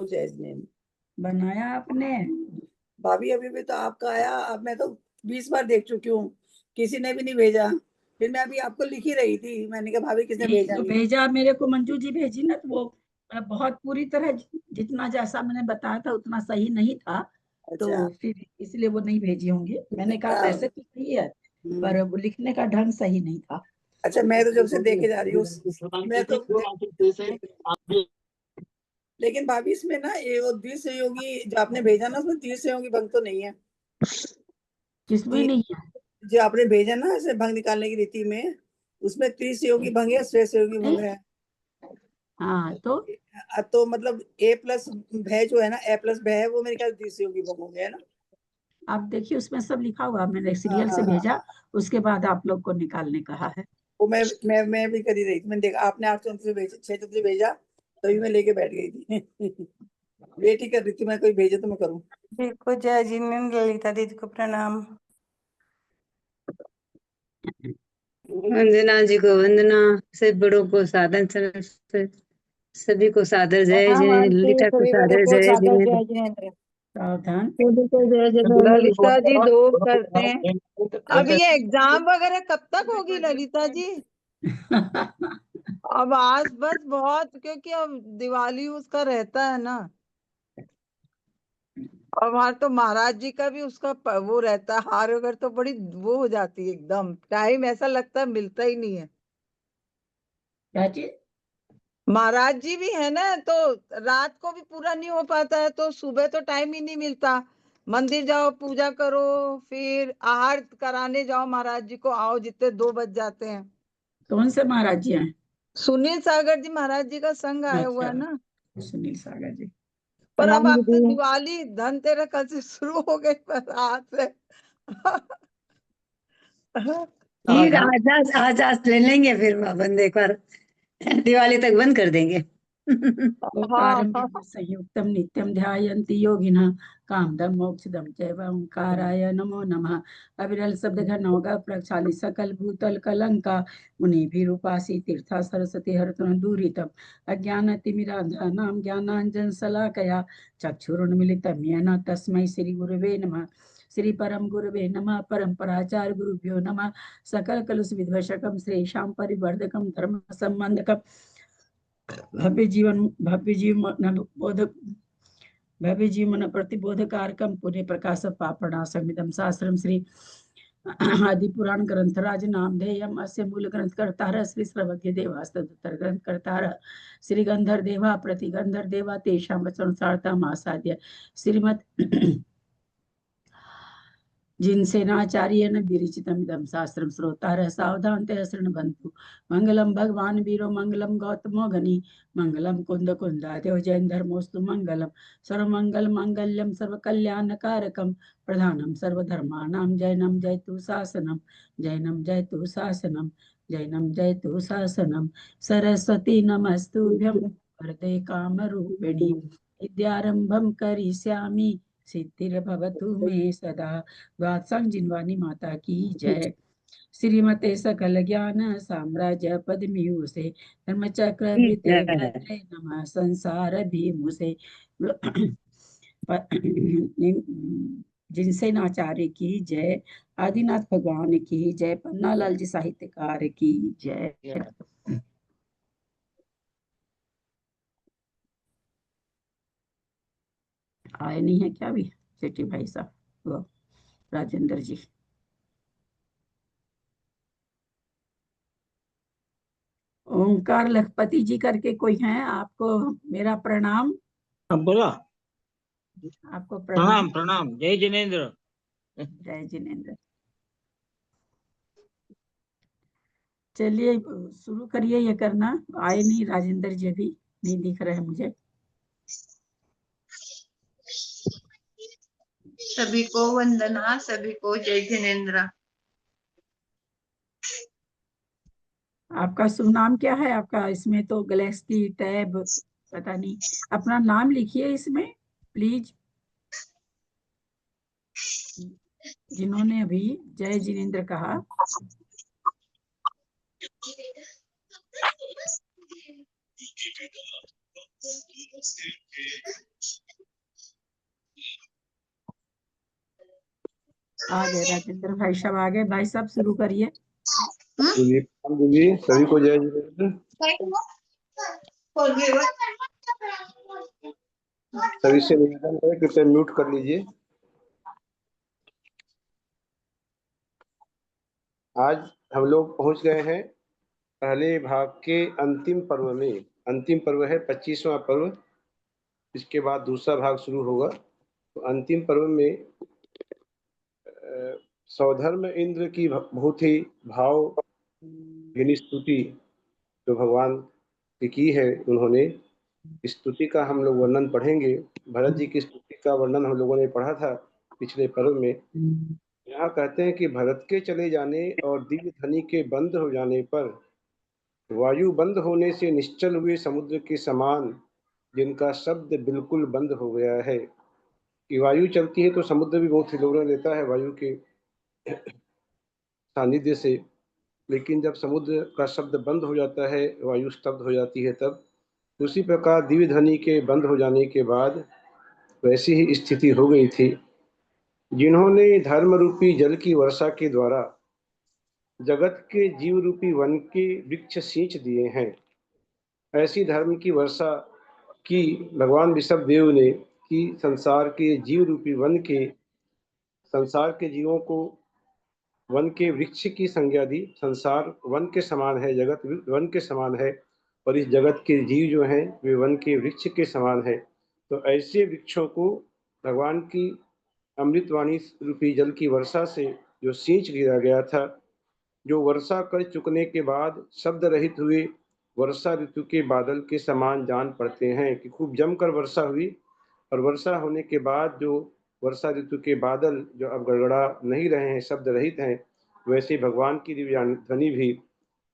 जय जिनेंद्र। बनाया आपने? भाभी अभी भी तो आपका आया, अब मैं तो 20 बार देख चुकी हूँ, किसी ने भी नहीं भेजा। फिर मैं अभी आपको लिख ही रही थी, मैंने कहा भाभी किसने नहीं भेजा तो नहीं। भेजा मेरे को, मंजू जी भेजी ना, तो वो बहुत पूरी तरह जितना जैसा मैंने बताया था उतना सही नहीं था, अच्छा। तो फिर इसलिए वो नहीं भेजी होंगी। मैंने कहा क्या? वैसे तो सही है, हम्म। पर वो लिखने का ढंग सही नहीं था। अच्छा, मैं तो जब से देखे जा रही हूँ, मैं तो लेकिन भाभी इसमें ना ये वो द्विसहयोगी जो आपने भेजा ना, उसमें द्विसहयोगी भंग तो नहीं है। किसमें जी, नहीं है? जो आपने भेजा ना ऐसे भंग निकालने की रीति में, उसमें त्रिसहयोगी भंग है, स्वसहयोगी भंग नहीं? है। हाँ तो तो मतलब ए प्लस भय जो है ना, ए प्लस भय है, वो मेरे ख्याल द्विसहयोगी भंग हो गया है ना। आप देखिए उसमें सब लिखा हुआ, मैंने हाँ सीरियल से हाँ हाँ भेजा, हाँ। उसके बाद आप लोग को निकालने कहा है। वो मैं भी कर ही रही थी, मैंने देखा आपने 8 भेजा, 6 भेजा, तभी मैं लेके बैठ गई थी। वेट ही कर रही थी मैं, कोई भेजे तो मैं करूँ। देखो जय जिनेंद्र, ललिता दीदी को प्रणाम। वंदना जी को वंदना, सब बड़ों को सादर सभी को सादर जय प्रणाम जय, आंटी, ललिता को सभी बड़े सादर को जय सादर जय, जय जिनेंद्र। सावधान। सभी को जय जय। ललिता जी दो करते हैं। अब ये एग्जाम वगैरह कब तक होगी ललिता जी? अब आज बस बहुत, क्योंकि अब दिवाली उसका रहता है ना, और हमारे तो महाराज जी का भी उसका वो रहता है, हार वगैरह तो बड़ी वो हो जाती है, एकदम टाइम ऐसा लगता है मिलता ही नहीं है। क्या चीज? महाराज जी भी है ना, तो रात को भी पूरा नहीं हो पाता है, तो सुबह तो टाइम ही नहीं मिलता। मंदिर जाओ, पूजा करो, फिर आहार कराने जाओ महाराज जी को, आओ जितने 2 बज जाते हैं। कौन से महाराज जी हैं? सुनील सागर जी महाराज जी का संघ आया हुआ अच्छा, है ना। सुनील सागर जी। पर अब प्रणाम आप तो दीदी। दिवाली धनतेरस कल से शुरू हो गई, पर आज से ठीक, सावधान। आज आज ले लेंगे, फिर बंद एक बार दिवाली तक बंद कर देंगे। हाँ ओंकारं संयुक्तं नित्यं ध्यायन्ति योगिनः कामदं मोक्षदं चैव ओंकाराय नमो नमः। अविरल शब्द घनौगा प्रक्षाली सकल भूतल कलंका मुनि भी रूपासी तीर्था सरस्वती हरतुन दूरितम अज्ञानतिमिरान्धानां ज्ञानांजन शलाकया चक्षुरुन्मीलितं येन तस्मै श्री गुरुवे नमः। श्री परम गुरुवे नमः। परम्पराचार्य गुरुभ्यो नमः। सकल कलुष विध्वंसकं श्रेषां परिवर्धकं धर्म संबंधकं भव्य जीवन प्रतिबोधकारकम पुण्य प्रकाश पापणासमिदं शास्त्रम श्री आदि पुराण ग्रंथराज नामधेयम अस्य मूल ग्रंथकर्ता श्री सर्वज्ञ देवास्तदुत्तर ग्रंथकर्ता श्री गंधर देवा प्रतिगंधर देवा तेषां वचनसारता आसाद्य श्रीमद जिनसेनाचार्येण विरचितमिदं शास्त्रं श्रोतारः सावधानतया शृण्वन्तु। मंगलम भगवान वीरो मंगलम गौतमो घनी मंगलम कुंद कुंदादेव जैन धर्मोस्तु मंगलम सर्वमंगल मांगल्यम सर्वकल्याणकारकम प्रधानम सर्वधर्माणां जैनम जयतु शासनम जैनम जयतु शासनम जैनम जयतु शासनम। सरस्वती नमस्तुभ्यं वरदे कामरूपिणी विद्यारंभं करिष्यामि सिद्धिर्भवतु मे सदा। वात्संग जिनवानी माता की जय। श्रीमते सकल ज्ञान साम्राज्य पद्मियु से धर्मचक्र वृत्ते नमः संसार भीमु से जिनसे नाचार्य की जय। आदिनाथ भगवान की जय। पन्नालाल जी साहित्यकार की जय। आए नहीं है क्या भी सेठी भाई साहब, वो राजेंद्र जी? ओंकार लखपति जी करके कोई हैं? आपको मेरा प्रणाम। अब बोला। आपको प्रणाम प्रणाम। प्रणाम, जय जिनेन्द्र। जय जिनेन्द्र। चलिए शुरू करिए ये करना। आए नहीं राजेंद्र जी, अभी नहीं दिख रहे मुझे। सभी को वंदना, सभी को जय जिनेन्द्र। आपका शुभ नाम क्या है? आपका इसमें तो गैलेक्सी टैब पता नहीं, अपना नाम लिखिए इसमें प्लीज। जिन्होंने अभी जय जिनेन्द्र कहा। आगे राजेंद्र भाई साहब, आगे भाई साहब शुरू करिए। जी सभी को जय जिनेंद्र। सभी से निवेदन है कृपया म्यूट कर लीजिए। आज हम लोग पहुंच गए हैं पहले भाग के अंतिम पर्व में। अंतिम पर्व है 25वां पर्व, इसके बाद दूसरा भाग शुरू होगा। तो अंतिम पर्व में सौधर्म इंद्र की बहुत ही भाव भीनी स्तुति जो भगवान की है उन्होंने, स्तुति का हम लोग वर्णन पढ़ेंगे। भरत जी की स्तुति का वर्णन हम लोगों ने पढ़ा था पिछले पर्व में। यहाँ कहते हैं कि भरत के चले जाने और दिव्य ध्वनि के बंद हो जाने पर वायु बंद होने से निश्चल हुए समुद्र के समान जिनका शब्द बिल्कुल बंद हो गया है। कि वायु चलती है तो समुद्र भी बहुत हिलोरें लेता है वायु के सानिध्य से, लेकिन जब समुद्र का शब्द बंद हो जाता है, वायु स्तब्ध हो जाती है, तब उसी प्रकार दिव्य ध्वनि के बंद हो जाने के बाद वैसी ही स्थिति हो गई थी। जिन्होंने धर्म रूपी जल की वर्षा के द्वारा जगत के जीव रूपी वन के वृक्ष सींच दिए हैं, ऐसी धर्म की वर्षा की भगवान ऋषभ देव ने कि संसार के जीव रूपी वन के, संसार के जीवों को वन के वृक्ष की संज्ञा दी। संसार वन के समान है, जगत वन के समान है, और इस जगत के जीव जो हैं वे वन के वृक्ष के समान है। तो ऐसे वृक्षों को भगवान की अमृतवाणी रूपी जल की वर्षा से जो सींच गिरा गया था, जो वर्षा कर चुकने के बाद शब्द रहित हुए वर्षा ऋतु के बादल के समान जान पड़ते हैं। कि खूब जमकर वर्षा हुई और वर्षा होने के बाद जो वर्षा ऋतु के बादल जो अब गड़गड़ा नहीं रहे हैं, शब्द रहित हैं, वैसे भगवान की दिव्य ध्वनि भी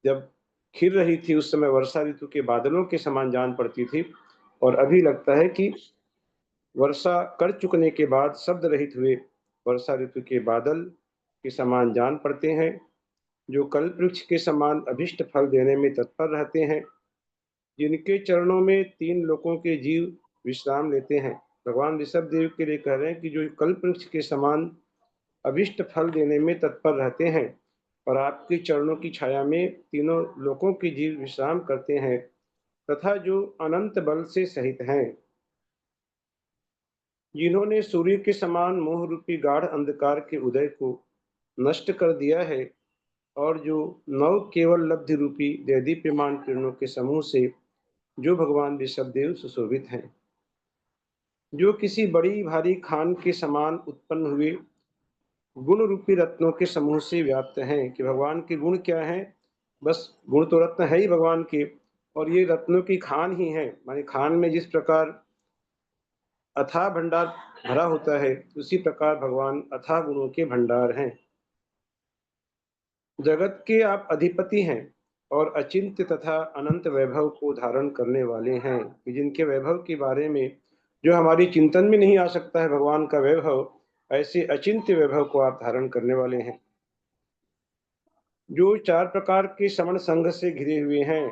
जब खिल रही थी उस समय वर्षा ऋतु के बादलों के समान जान पड़ती थी। और अभी लगता है कि वर्षा कर चुकने के बाद शब्द रहित हुए वर्षा ऋतु के बादल के समान जान पड़ते हैं, जो कल्प वृक्ष के समान अभिष्ट फल देने में तत्पर रहते हैं, जिनके चरणों में 3 लोकों के जीव विश्राम लेते हैं। भगवान ऋषभ देव के लिए कह रहे हैं कि जो कल्प वृक्ष के समान अभिष्ट फल देने में तत्पर रहते हैं और आपके चरणों की छाया में तीनों लोकों के जीव विश्राम करते हैं, तथा जो अनंत बल से सहित हैं, जिन्होंने सूर्य के समान मोह रूपी गाढ़ अंधकार के उदय को नष्ट कर दिया है और जो नव केवल लब्धि रूपी दैदीप्यमान किरणों के समूह से जो भगवान ऋषभदेव सुशोभित हैं, जो किसी बड़ी भारी खान के समान उत्पन्न हुए गुण रूपी रत्नों के समूह से व्याप्त हैं। कि भगवान के गुण क्या हैं? बस गुण तो रत्न है ही भगवान के, और ये रत्नों की खान ही है। माने खान में जिस प्रकार अथाह भंडार भरा होता है, उसी प्रकार भगवान अथाह गुणों के भंडार हैं। जगत के आप अधिपति हैं और अचिंत्य तथा अनंत वैभव को धारण करने वाले हैं। कि जिनके वैभव के बारे में जो हमारी चिंतन में नहीं आ सकता है भगवान का वैभव, ऐसे अचिंत्य वैभव को आप धारण करने वाले हैं। जो 4 प्रकार के समण संघ से घिरे हुए हैं।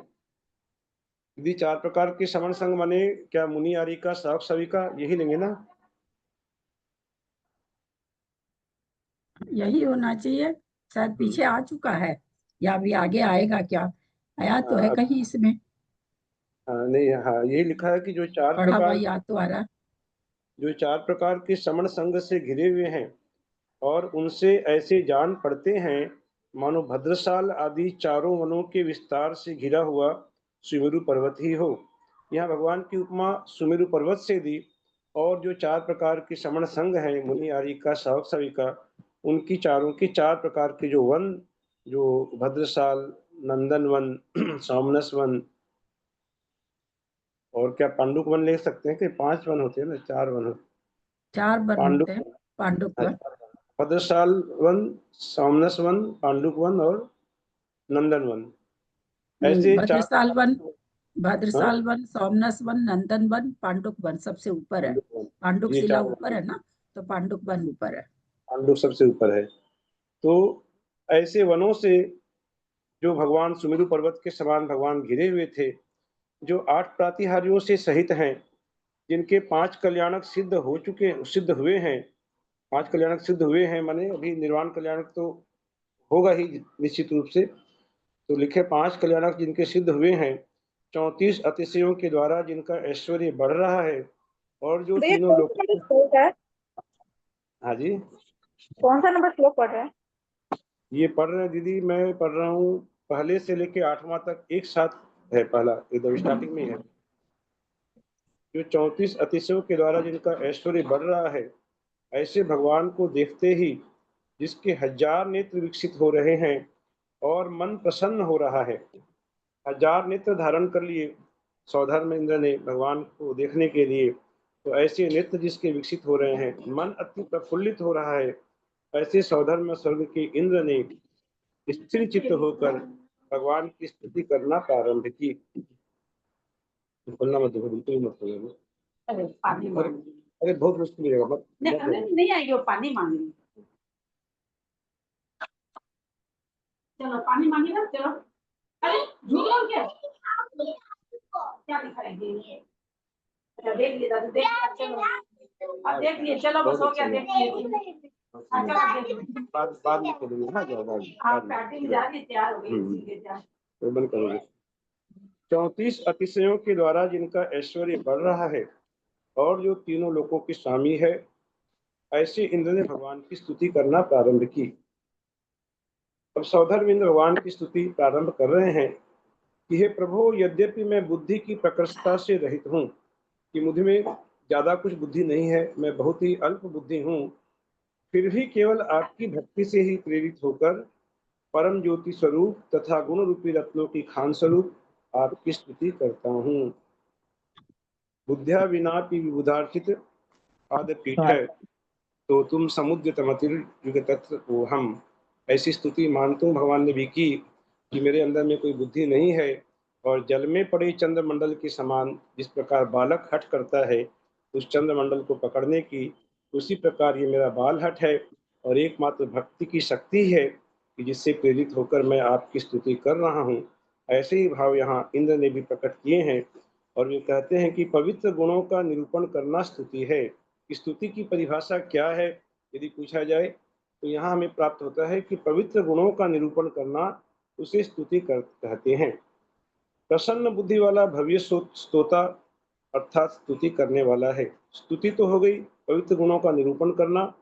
यदि 4 प्रकार के समण संघ माने क्या? मुनि आर्य का, सावक सविका, यही लेंगे ना? यही होना चाहिए, शायद पीछे आ चुका है या अभी आगे आएगा। क्या आया तो है कहीं इसमें? नहीं, हाँ यही लिखा है कि जो 4 पढ़ा हुआ प्रकार, याद तो आ रहा। जो 4 प्रकार के समण संघ से घिरे हुए हैं और उनसे ऐसे जान पड़ते हैं मानो भद्रशाल आदि चारों वनों के विस्तार से घिरा हुआ सुमेरु पर्वत ही हो। यहाँ भगवान की उपमा सुमेरु पर्वत से दी। और जो 4 प्रकार के समण संघ हैं, मुनि आर्य का, सावक सविका, उनकी चारों के 4 प्रकार के जो वन, जो भद्रशाल, नंदन वन, सोमनस वन, और क्या पांडुक वन ले सकते हैं कि 5 वन होते हैं ना? 4 वन होते, 4 वन पांडुक, होते हैं, पांडुप वन। भद्रशाल वन, सोमनस वन, पांडुक वन और नंदन वन। ऐसे 4 भद्रशाल वन, हाँ? भद्रशाल वन, सोमनस वन, नंदन वन, पांडुक वन सबसे ऊपर है। पांडुक वन, पांडुक ये शिला 4 ऊपर है ना, तो पांडुक वन ऊपर है। पांडुक सबसे ऊपर है। तो ऐसे वनों से जो भगवान सुमेरु पर्वत के समान भगवान घिरे हुए थे, जो 8 प्रातिहार्यों से सहित हैं, जिनके 5 कल्याणक सिद्ध हुए हैं, 5 कल्याणक सिद्ध हुए हैं, माने अभी निर्वाण कल्याणक तो होगा ही निश्चित रूप से। तो लिखे 5 कल्याणक जिनके सिद्ध हुए हैं, 34 अतिशयों के द्वारा जिनका ऐश्वर्य बढ़ रहा है, और जो तीनों लोग। हाँ जी, कौन सा नंबर श्लोक पढ़ रहे हैं? ये पढ़ रहे हैं दीदी, मैं पढ़ रहा हूँ पहले से लेके 8वां तक एक साथ है, पहला एकदम स्टार्टिंग में है। जो 34 अतिशयों के द्वारा जिनका ऐश्वर्य बढ़ रहा है, ऐसे भगवान को देखते ही जिसके 1000 नेत्र विकसित हो रहे हैं और मन प्रसन्न हो रहा है। 1000 नेत्र धारण कर लिए सौधर्म इंद्र ने भगवान को देखने के लिए। तो ऐसे नेत्र जिसके विकसित हो रहे हैं, मन अति प्रफुल्लित हो रहा है, ऐसे सौधर्म स्वर्ग के इंद्र ने स्थिर चित्त होकर भगवान की स्तुति करना प्रारंभ की। बोलना मत देखो, बिल्कुल मत करो। अरे पानी मांग अरे बहुत मुश्किल है, मत नहीं आएगी, वो पानी मांगी। चलो पानी मांगी ना, चलो। अरे झूठ बोल क्या दिखाएंगे ये? अच्छा देख लिया दादू, देख लिया, चलो अब देख लिए, चलो बस हो गया, देख लिए। बाद में करेंगे ना, ज्यादा आप बैटिंग जा रही, तैयार हो गई, तो बंद करोगे। 34 अतिशयों के द्वारा जिनका ऐश्वर्य बढ़ रहा है और जो तीनों लोकों के स्वामी है, ऐसे इंद्र ने भगवान की स्तुति करना प्रारंभ की। अब सौधर्म इंद्र भगवान की स्तुति प्रारंभ कर रहे हैं कि हे प्रभु, यद्यपि मैं बुद्धि की प्रकृष्टता से रहित हूँ, कि मुझ में ज्यादा कुछ बुद्धि नहीं है, मैं बहुत ही अल्प बुद्धि हूँ, फिर भी केवल आपकी भक्ति से ही प्रेरित होकर परम ज्योति स्वरूप तथा गुण रूपी रत्नों की खान स्वरूप आपकी स्तुति करता हूँ। बुद्ध्या विनापि विबुधार्चित आदपीठ तो तुम समुद्र तमतिर्युग तत्र ओहम। ऐसी स्तुति मानता हूँ भगवान ने भी की कि मेरे अंदर में कोई बुद्धि नहीं है, और जल में पड़े चंद्रमंडल के समान जिस प्रकार बालक हट करता है उस चंद्रमंडल को पकड़ने की, उसी प्रकार ये मेरा बाल हट है, और एकमात्र भक्ति की शक्ति है कि जिससे प्रेरित होकर मैं आपकी स्तुति कर रहा हूँ। ऐसे ही भाव यहाँ इंद्र ने भी प्रकट किए हैं, और वे कहते हैं कि पवित्र गुणों का निरूपण करना स्तुति है। स्तुति की परिभाषा क्या है यदि पूछा जाए, तो यहाँ हमें प्राप्त होता है कि पवित्र गुणों का निरूपण करना उसे स्तुति कहते हैं। प्रसन्न बुद्धि वाला भव्य स्तोता अर्थात स्तुति करने वाला है। स्तुति तो हो गई पवित्र गुणों का निरूपण करना,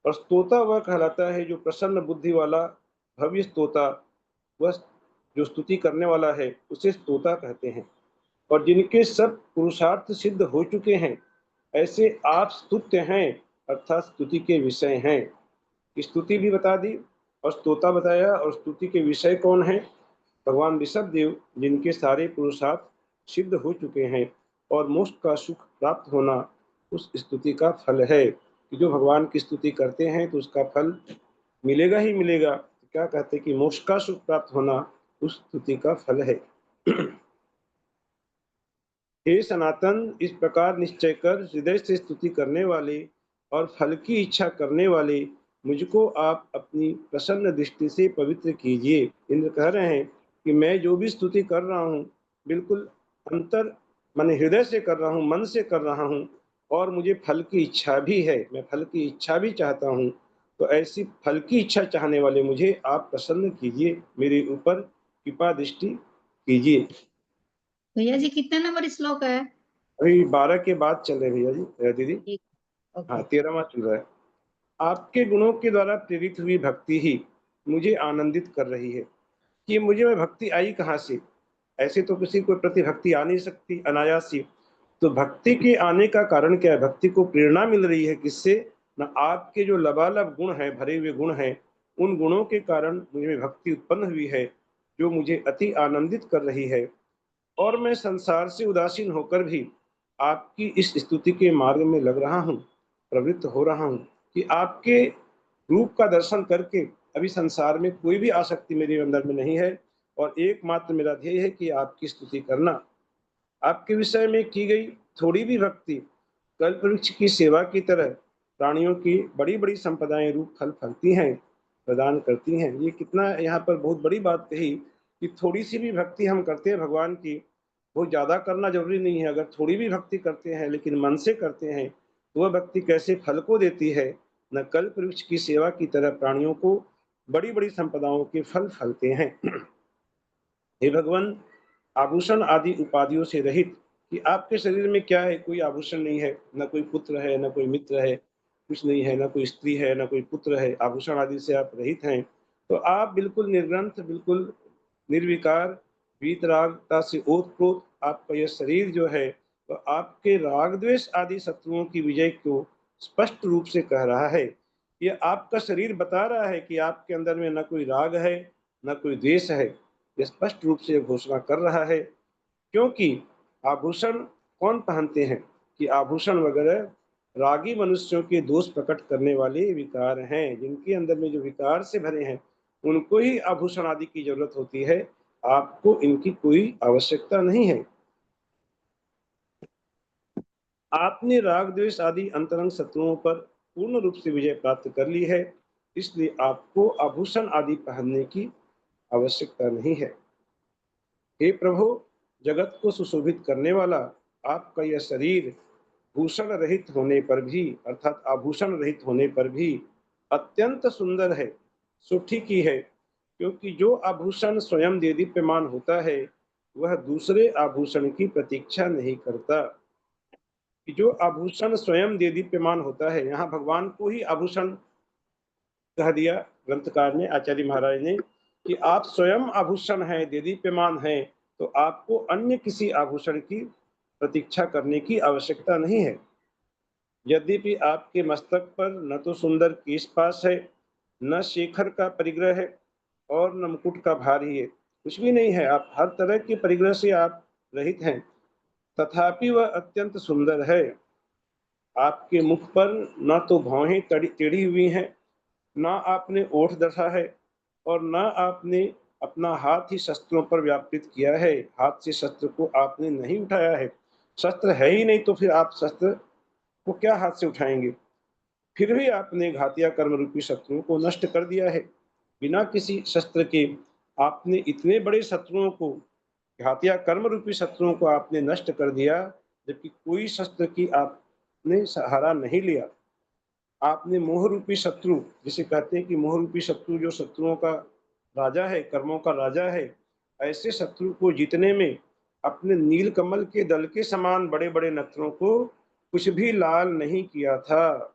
और स्तोता वह कहलाता है जो प्रसन्न बुद्धि वाला भव्य स्तोता, वह जो स्तुति करने वाला है उसे स्तोता कहते हैं। और जिनके सब पुरुषार्थ सिद्ध हो चुके हैं, ऐसे आप स्तुत्य हैं अर्थात स्तुति के विषय हैं। स्तुति भी बता दी और स्तोता बताया, और स्तुति के विषय कौन है? भगवान ऋषभ देव, जिनके सारे पुरुषार्थ सिद्ध हो चुके हैं और मोक्ष का सुख प्राप्त होना उस स्तुति का फल है। कि जो भगवान की स्तुति करते हैं तो उसका फल मिलेगा ही मिलेगा। क्या कहते हैं कि मोक्ष का सुख प्राप्त होना उस स्तुति का फल है। हे सनातन, इस प्रकार निश्चय कर हृदय से स्तुति करने वाले और फल की इच्छा करने वाले मुझको आप अपनी प्रसन्न दृष्टि से पवित्र कीजिए। इंद्र कह रहे हैं कि मैं जो भी स्तुति कर रहा हूँ बिल्कुल अंतर माने हृदय से कर रहा हूँ, मन से कर रहा हूँ, और मुझे फल की इच्छा भी है, मैं फल की इच्छा भी चाहता हूँ। तो ऐसी फल की इच्छा चाहने वाले मुझे आप प्रसन्न कीजिए, मेरे ऊपर कृपा दृष्टि कीजिए। भैया जी कितना नंबर श्लोक है? अभी 12 के बाद चल रहे भैया जी, दीदी। ओके। हाँ 13वां चल रहा है। आपके गुणों के द्वारा प्रेरित हुई भक्ति ही मुझे आनंदित कर रही है। कि मुझे में भक्ति आई कहाँ से? ऐसे तो किसी को प्रति भक्ति आ नहीं सकती अनायास ही। तो भक्ति के आने का कारण क्या है? भक्ति को प्रेरणा मिल रही है किससे? ना आपके जो लबालब गुण है, भरे हुए गुण हैं, उन गुणों के कारण मुझे भक्ति उत्पन्न हुई है, जो मुझे अति आनंदित कर रही है। और मैं संसार से उदासीन होकर भी आपकी इस स्तुति के मार्ग में लग रहा हूँ, प्रवृत्त हो रहा हूँ, कि आपके रूप का दर्शन करके अभी संसार में कोई भी आसक्ति मेरे अंदर में नहीं है, और एकमात्र मेरा ध्येय है कि आपकी स्तुति करना। आपके विषय में की गई थोड़ी भी भक्ति कल्प वृक्ष की सेवा की तरह प्राणियों की बड़ी बड़ी संपदाएं रूप फल फलती हैं, प्रदान करती हैं। ये कितना यहाँ पर बहुत बड़ी बात कही कि थोड़ी सी भी भक्ति हम करते हैं भगवान की, बहुत ज़्यादा करना जरूरी नहीं है। अगर थोड़ी भी भक्ति करते हैं लेकिन मन से करते हैं तो वह भक्ति कैसे फल को देती है, न कल्प वृक्ष की सेवा की तरह प्राणियों को बड़ी बड़ी संपदाओं के फल फलते हैं। हे भगवान, आभूषण आदि उपाधियों से रहित, कि आपके शरीर में क्या है, कोई आभूषण नहीं है, न कोई पुत्र है, न कोई मित्र है, कुछ नहीं है, न कोई स्त्री है, न कोई पुत्र है, आभूषण आदि से आप रहित हैं। तो आप बिल्कुल निर्ग्रंथ, बिल्कुल निर्विकार, वीतरागता से ओतप्रोत आपका यह शरीर जो है, तो आपके राग द्वेष आदि शत्रुओं की विजय को स्पष्ट रूप से कह रहा है। ये आपका शरीर बता रहा है कि आपके अंदर में न कोई राग है, न कोई द्वेष है। ये स्पष्ट रूप से घोषणा कर रहा है, क्योंकि आभूषण कौन पहनते हैं, कि आभूषण वगैरह रागी मनुष्यों के दोष प्रकट करने वाले विकार हैं। जिनके अंदर में जो विकार से भरे हैं उनको ही आभूषण आदि की जरूरत होती है, आपको इनकी कोई आवश्यकता नहीं है। आपने राग द्वेष आदि अंतरंग शत्रुओं पर पूर्ण रूप से विजय प्राप्त कर ली है, इसलिए आपको आभूषण आदि पहनने की आवश्यकता नहीं है। हे प्रभु, जगत को सुशोभित करने वाला आपका यह शरीर भूषण रहित होने पर भी, अर्थात आभूषण रहित होने पर भी अत्यंत सुंदर है। सो ठीक ही है, क्योंकि जो आभूषण स्वयं देदीप्यमान होता है वह दूसरे आभूषण की प्रतीक्षा नहीं करता। कि जो आभूषण स्वयं देदीप्यमान होता है, यहाँ भगवान को ही आभूषण कह दिया ग्रंथकार ने, आचार्य महाराज ने, कि आप स्वयं आभूषण हैं, देदीप्यमान हैं, तो आपको अन्य किसी आभूषण की प्रतीक्षा करने की आवश्यकता नहीं है। यद्यपि आपके मस्तक पर न तो सुंदर केशपाश है, न शेखर का परिग्रह है, और न मुकुट का भार ही है, कुछ भी नहीं है, आप हर तरह के परिग्रह से आप रहित हैं, तथापि वह अत्यंत सुंदर है। आपके मुख पर न तो भौहें टेढ़ी हुई हैं, न आपने ओठ दसा है, और न आपने अपना हाथ ही शस्त्रों पर व्यापृत किया है। हाथ से शस्त्र को आपने नहीं उठाया है। शस्त्र है ही नहीं तो फिर आप शस्त्र को क्या हाथ से उठाएंगे। फिर भी आपने घातिया कर्म रूपी शत्रुओं को नष्ट कर दिया है। बिना किसी शस्त्र के आपने इतने बड़े शत्रुओं को, घातिया कर्म रूपी शत्रुओं को आपने नष्ट कर दिया, जबकि कोई शस्त्र की आपने सहारा नहीं लिया। आपने मोह रूपी शत्रु, जिसे कहते हैं कि मोह रूपी शत्रु जो शत्रुओं का राजा है, कर्मों का राजा है, ऐसे शत्रु को जीतने में अपने नील कमल के दल के समान बड़े बड़े नेत्रों को कुछ भी लाल नहीं किया था।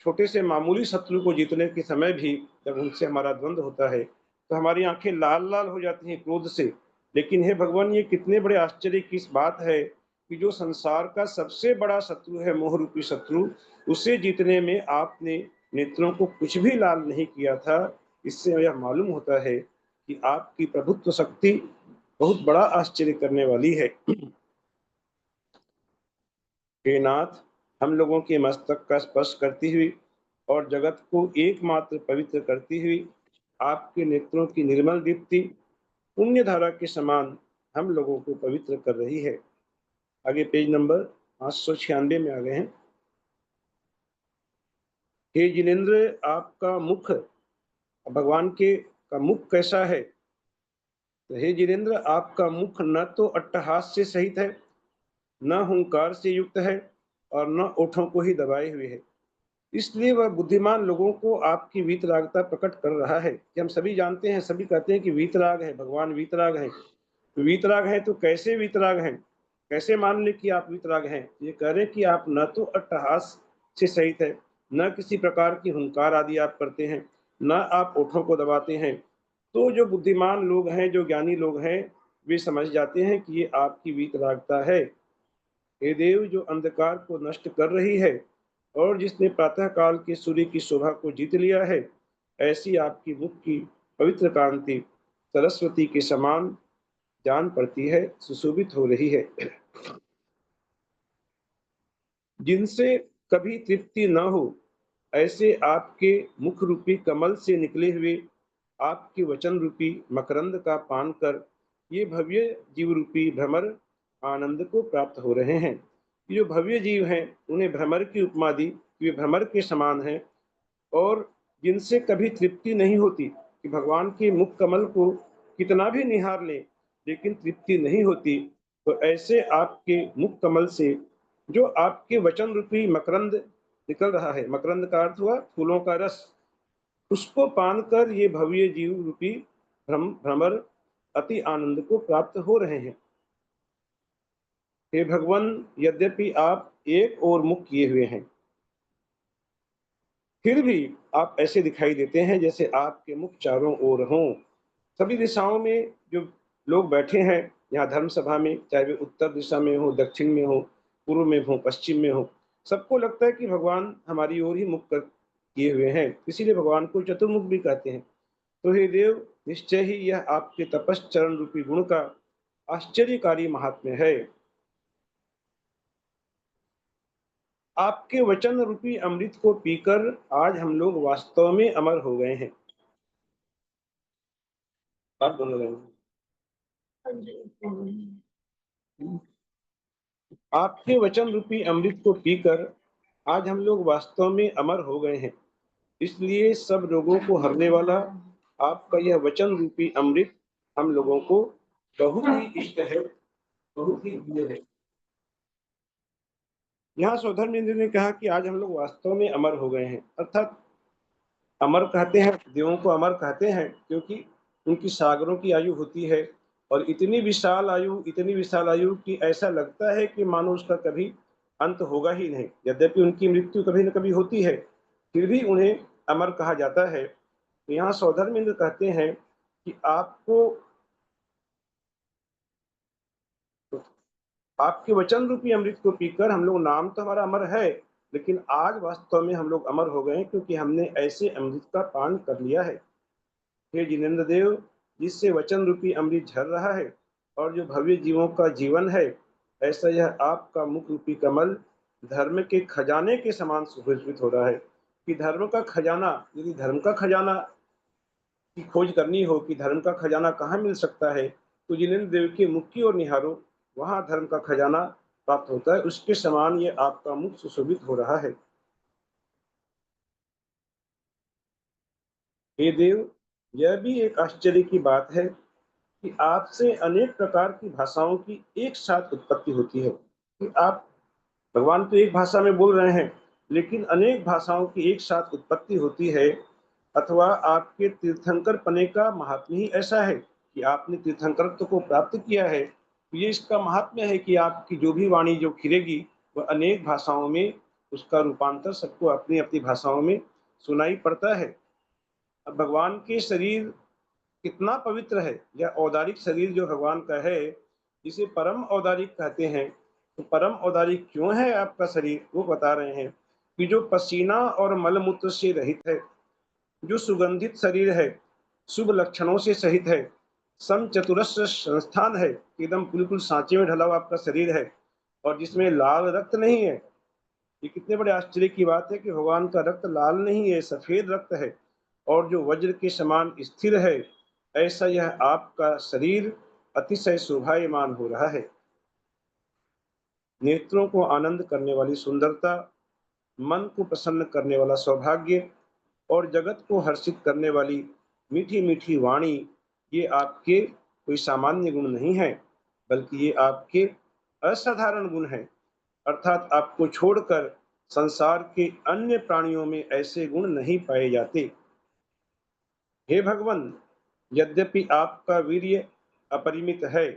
छोटे से मामूली शत्रु को जीतने के समय भी जब उनसे हमारा द्वंद्व होता है तो हमारी आंखें लाल लाल हो जाती हैं क्रोध से। लेकिन हे भगवान, ये कितने बड़े आश्चर्य की इस बात है कि जो संसार का सबसे बड़ा शत्रु है, मोह रूपी शत्रु, उसे जीतने में आपने नेत्रों को कुछ भी लाल नहीं किया था। इससे यह मालूम होता है कि आपकी प्रभुत्व शक्ति बहुत बड़ा आश्चर्य करने वाली है। हे नाथ, हम लोगों के मस्तक का स्पर्श करती हुई और जगत को एकमात्र पवित्र करती हुई आपके नेत्रों की निर्मल दीप्ति पुण्य धारा के समान हम लोगों को पवित्र कर रही है। आगे पेज नंबर 596 में आ गए हैं। हे जिनेंद्र, आपका मुख, भगवान के का मुख कैसा है? तो हे जिनेंद्र, आपका मुख न तो अट्टहास से सहित है, न हुंकार से युक्त है, और न ओठों को ही दबाए हुए है। इसलिए वह बुद्धिमान लोगों को आपकी वीतरागता प्रकट कर रहा है। कि हम सभी जानते हैं, सभी कहते हैं कि वीतराग है, भगवान वीतराग है। तो वीतराग है तो कैसे वीतराग हैं, कैसे मान ले कि आप वीतराग हैं? ये कह रहे कि आप न तो अट्टहास से सहित है, न किसी प्रकार की हुंकार आदि आप करते हैं, न आप ओठों को दबाते हैं। तो जो बुद्धिमान लोग हैं, जो ज्ञानी लोग हैं, वे समझ जाते हैं कि ये आपकी वीतरागता है। हे देव, जो अंधकार को नष्ट कर रही है और जिसने प्रातः काल के सूर्य की शोभा को जीत लिया है, ऐसी आपकी मुख की पवित्र कांति सरस्वती के समान जान पड़ती है, सुशोभित हो रही है। जिनसे कभी तृप्ति न हो, ऐसे आपके मुख रूपी कमल से निकले हुए आपके वचन रूपी मकरंद का पान कर ये भव्य जीव रूपी भ्रमर आनंद को प्राप्त हो रहे हैं। ये जो भव्य जीव हैं, उन्हें भ्रमर की उपमा दी, वे भ्रमर के समान हैं, और जिनसे कभी तृप्ति नहीं होती। कि भगवान के मुख कमल को कितना भी निहार ले लेकिन तृप्ति नहीं होती, तो ऐसे आपके मुख कमल से जो आपके वचन रूपी मकरंद निकल रहा है, मकरंद का अर्थ हुआ फूलों का रस, उसको पान कर ये भव्य जीव रूपी भ्रमर अति आनंद को प्राप्त हो रहे हैं। हे भगवान, यद्यपि आप एक और मुख किए हुए हैं, फिर भी आप ऐसे दिखाई देते हैं जैसे आपके मुख चारों ओर हों। सभी दिशाओं में जो लोग बैठे हैं यहाँ धर्म सभा में, चाहे वे उत्तर दिशा में हो, दक्षिण में हो, पूर्व में हो, पश्चिम में हो, सबको लगता है कि भगवान हमारी ओर ही मुख किए हुए हैं, इसीलिए भगवान को चतुर्मुख भी कहते हैं। तो हे देव, निश्चय ही यह आपके तपश्चरण रूपी गुण का आश्चर्यकारी महात्म्य है। आपके वचन रूपी अमृत को पीकर आज हम लोग वास्तव में अमर हो गए हैं। आप बोल रहे हैं। आपके वचन रूपी अमृत को पीकर आज हम लोग वास्तव में अमर हो गए हैं, इसलिए सब रोगों को हरने वाला आपका यह वचन रूपी अमृत हम लोगों को बहुत ही इष्ट है, बहुत ही प्रिय है। यहाँ सौधर्मेंद्र ने कहा कि आज हम लोग वास्तव में अमर हो गए हैं, अर्थात अमर कहते हैं, देवों को अमर कहते हैं क्योंकि उनकी सागरों की आयु होती है और इतनी विशाल आयु कि ऐसा लगता है कि मानो उसका कभी अंत होगा ही नहीं। यद्यपि उनकी मृत्यु कभी न कभी होती है, फिर भी उन्हें अमर कहा जाता है। तो यहाँ सौधर्मेंद्र कहते हैं कि आपके वचन रूपी अमृत को पीकर हम लोग, नाम तो हमारा अमर है, लेकिन आज वास्तव में हम लोग अमर हो गए क्योंकि हमने ऐसे अमृत का पान कर लिया है। हे जिनेंद्र देव, जिससे वचन रूपी अमृत झर रहा है और जो भव्य जीवों का जीवन है, ऐसा यह आपका मुख रूपी कमल धर्म के खजाने के समान सुशोभित हो रहा है। कि धर्म का खजाना, यदि धर्म का खजाना की खोज करनी हो कि धर्म का खजाना कहाँ मिल सकता है, तो जिनेंद्र देव के मुख की ओर निहारो, वहां धर्म का खजाना प्राप्त होता है। उसके समान ये आपका मुख सुशोभित हो रहा है। हे देव, यह भी एक आश्चर्य की बात है कि आपसे अनेक प्रकार की भाषाओं की एक साथ उत्पत्ति होती है। कि आप, भगवान तो एक भाषा में बोल रहे हैं, लेकिन अनेक भाषाओं की एक साथ उत्पत्ति होती है। अथवा आपके तीर्थंकर पने का महात्म्य ही ऐसा है कि आपने तीर्थंकरत्व को प्राप्त किया है। तो ये इसका महात्म्य है कि आपकी जो भी वाणी जो खिलेगी वह अनेक भाषाओं में, उसका रूपांतर सबको अपनी अपनी भाषाओं में सुनाई पड़ता है। अब भगवान के शरीर कितना पवित्र है, या औदारिक शरीर जो भगवान का है, जिसे परम औदारिक कहते हैं। तो परम औदारिक क्यों है आपका शरीर, वो बता रहे हैं कि जो पसीना और मलमूत्र से रहित है, जो सुगंधित शरीर है, शुभ लक्षणों से सहित है, सम चतुरस्र संस्थान है, एकदम बिल्कुल सांचे में ढला हुआ आपका शरीर है, और जिसमें लाल रक्त नहीं है। ये कितने बड़े आश्चर्य की बात है कि भगवान का रक्त लाल नहीं है, सफेद रक्त है, और जो वज्र के समान स्थिर है, ऐसा यह आपका शरीर अतिशय शोभायमान हो रहा है। नेत्रों को आनंद करने वाली सुंदरता, मन को प्रसन्न करने वाला सौभाग्य और जगत को हर्षित करने वाली मीठी मीठी वाणी, ये आपके कोई सामान्य गुण नहीं है, बल्कि ये आपके असाधारण गुण हैं। अर्थात आपको छोड़कर संसार के अन्य प्राणियों में ऐसे गुण नहीं पाए जाते। हे भगवान, यद्यपि आपका वीर्य अपरिमित है,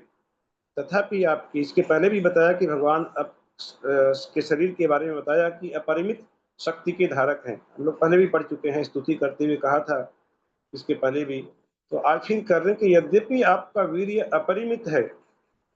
तथापि आपकी, इसके पहले भी बताया कि भगवान के शरीर के बारे में बताया कि अपरिमित शक्ति के धारक हैं। हम लोग पहले भी पढ़ चुके हैं, स्तुति करते हुए कहा था इसके पहले भी। तो आखिर कर रहे कि यद्यपि आपका वीर्य अपरिमित है,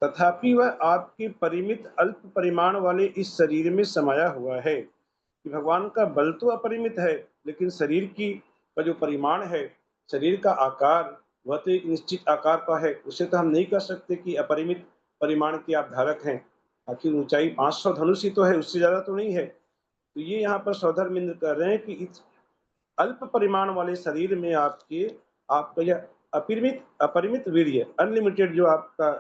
तथापि वह आपके परिमित अल्प परिमाण वाले इस शरीर में समाया हुआ है। कि भगवान का बल तो अपरिमित है, लेकिन शरीर की का जो परिमाण है, शरीर का आकार, वह तो एक निश्चित आकार का है। उसे तो हम नहीं कह सकते कि अपरिमित परिमाण के आप धारक हैं। आखिर ऊंचाई 500 धनुष ही तो है, उससे ज्यादा तो नहीं है। तो ये यहाँ पर सौधर्मेंद्र कह रहे हैं कि इस अल्प परिमाण वाले शरीर में आपका यह अपरिमित वीर्य, अनलिमिटेड जो आपका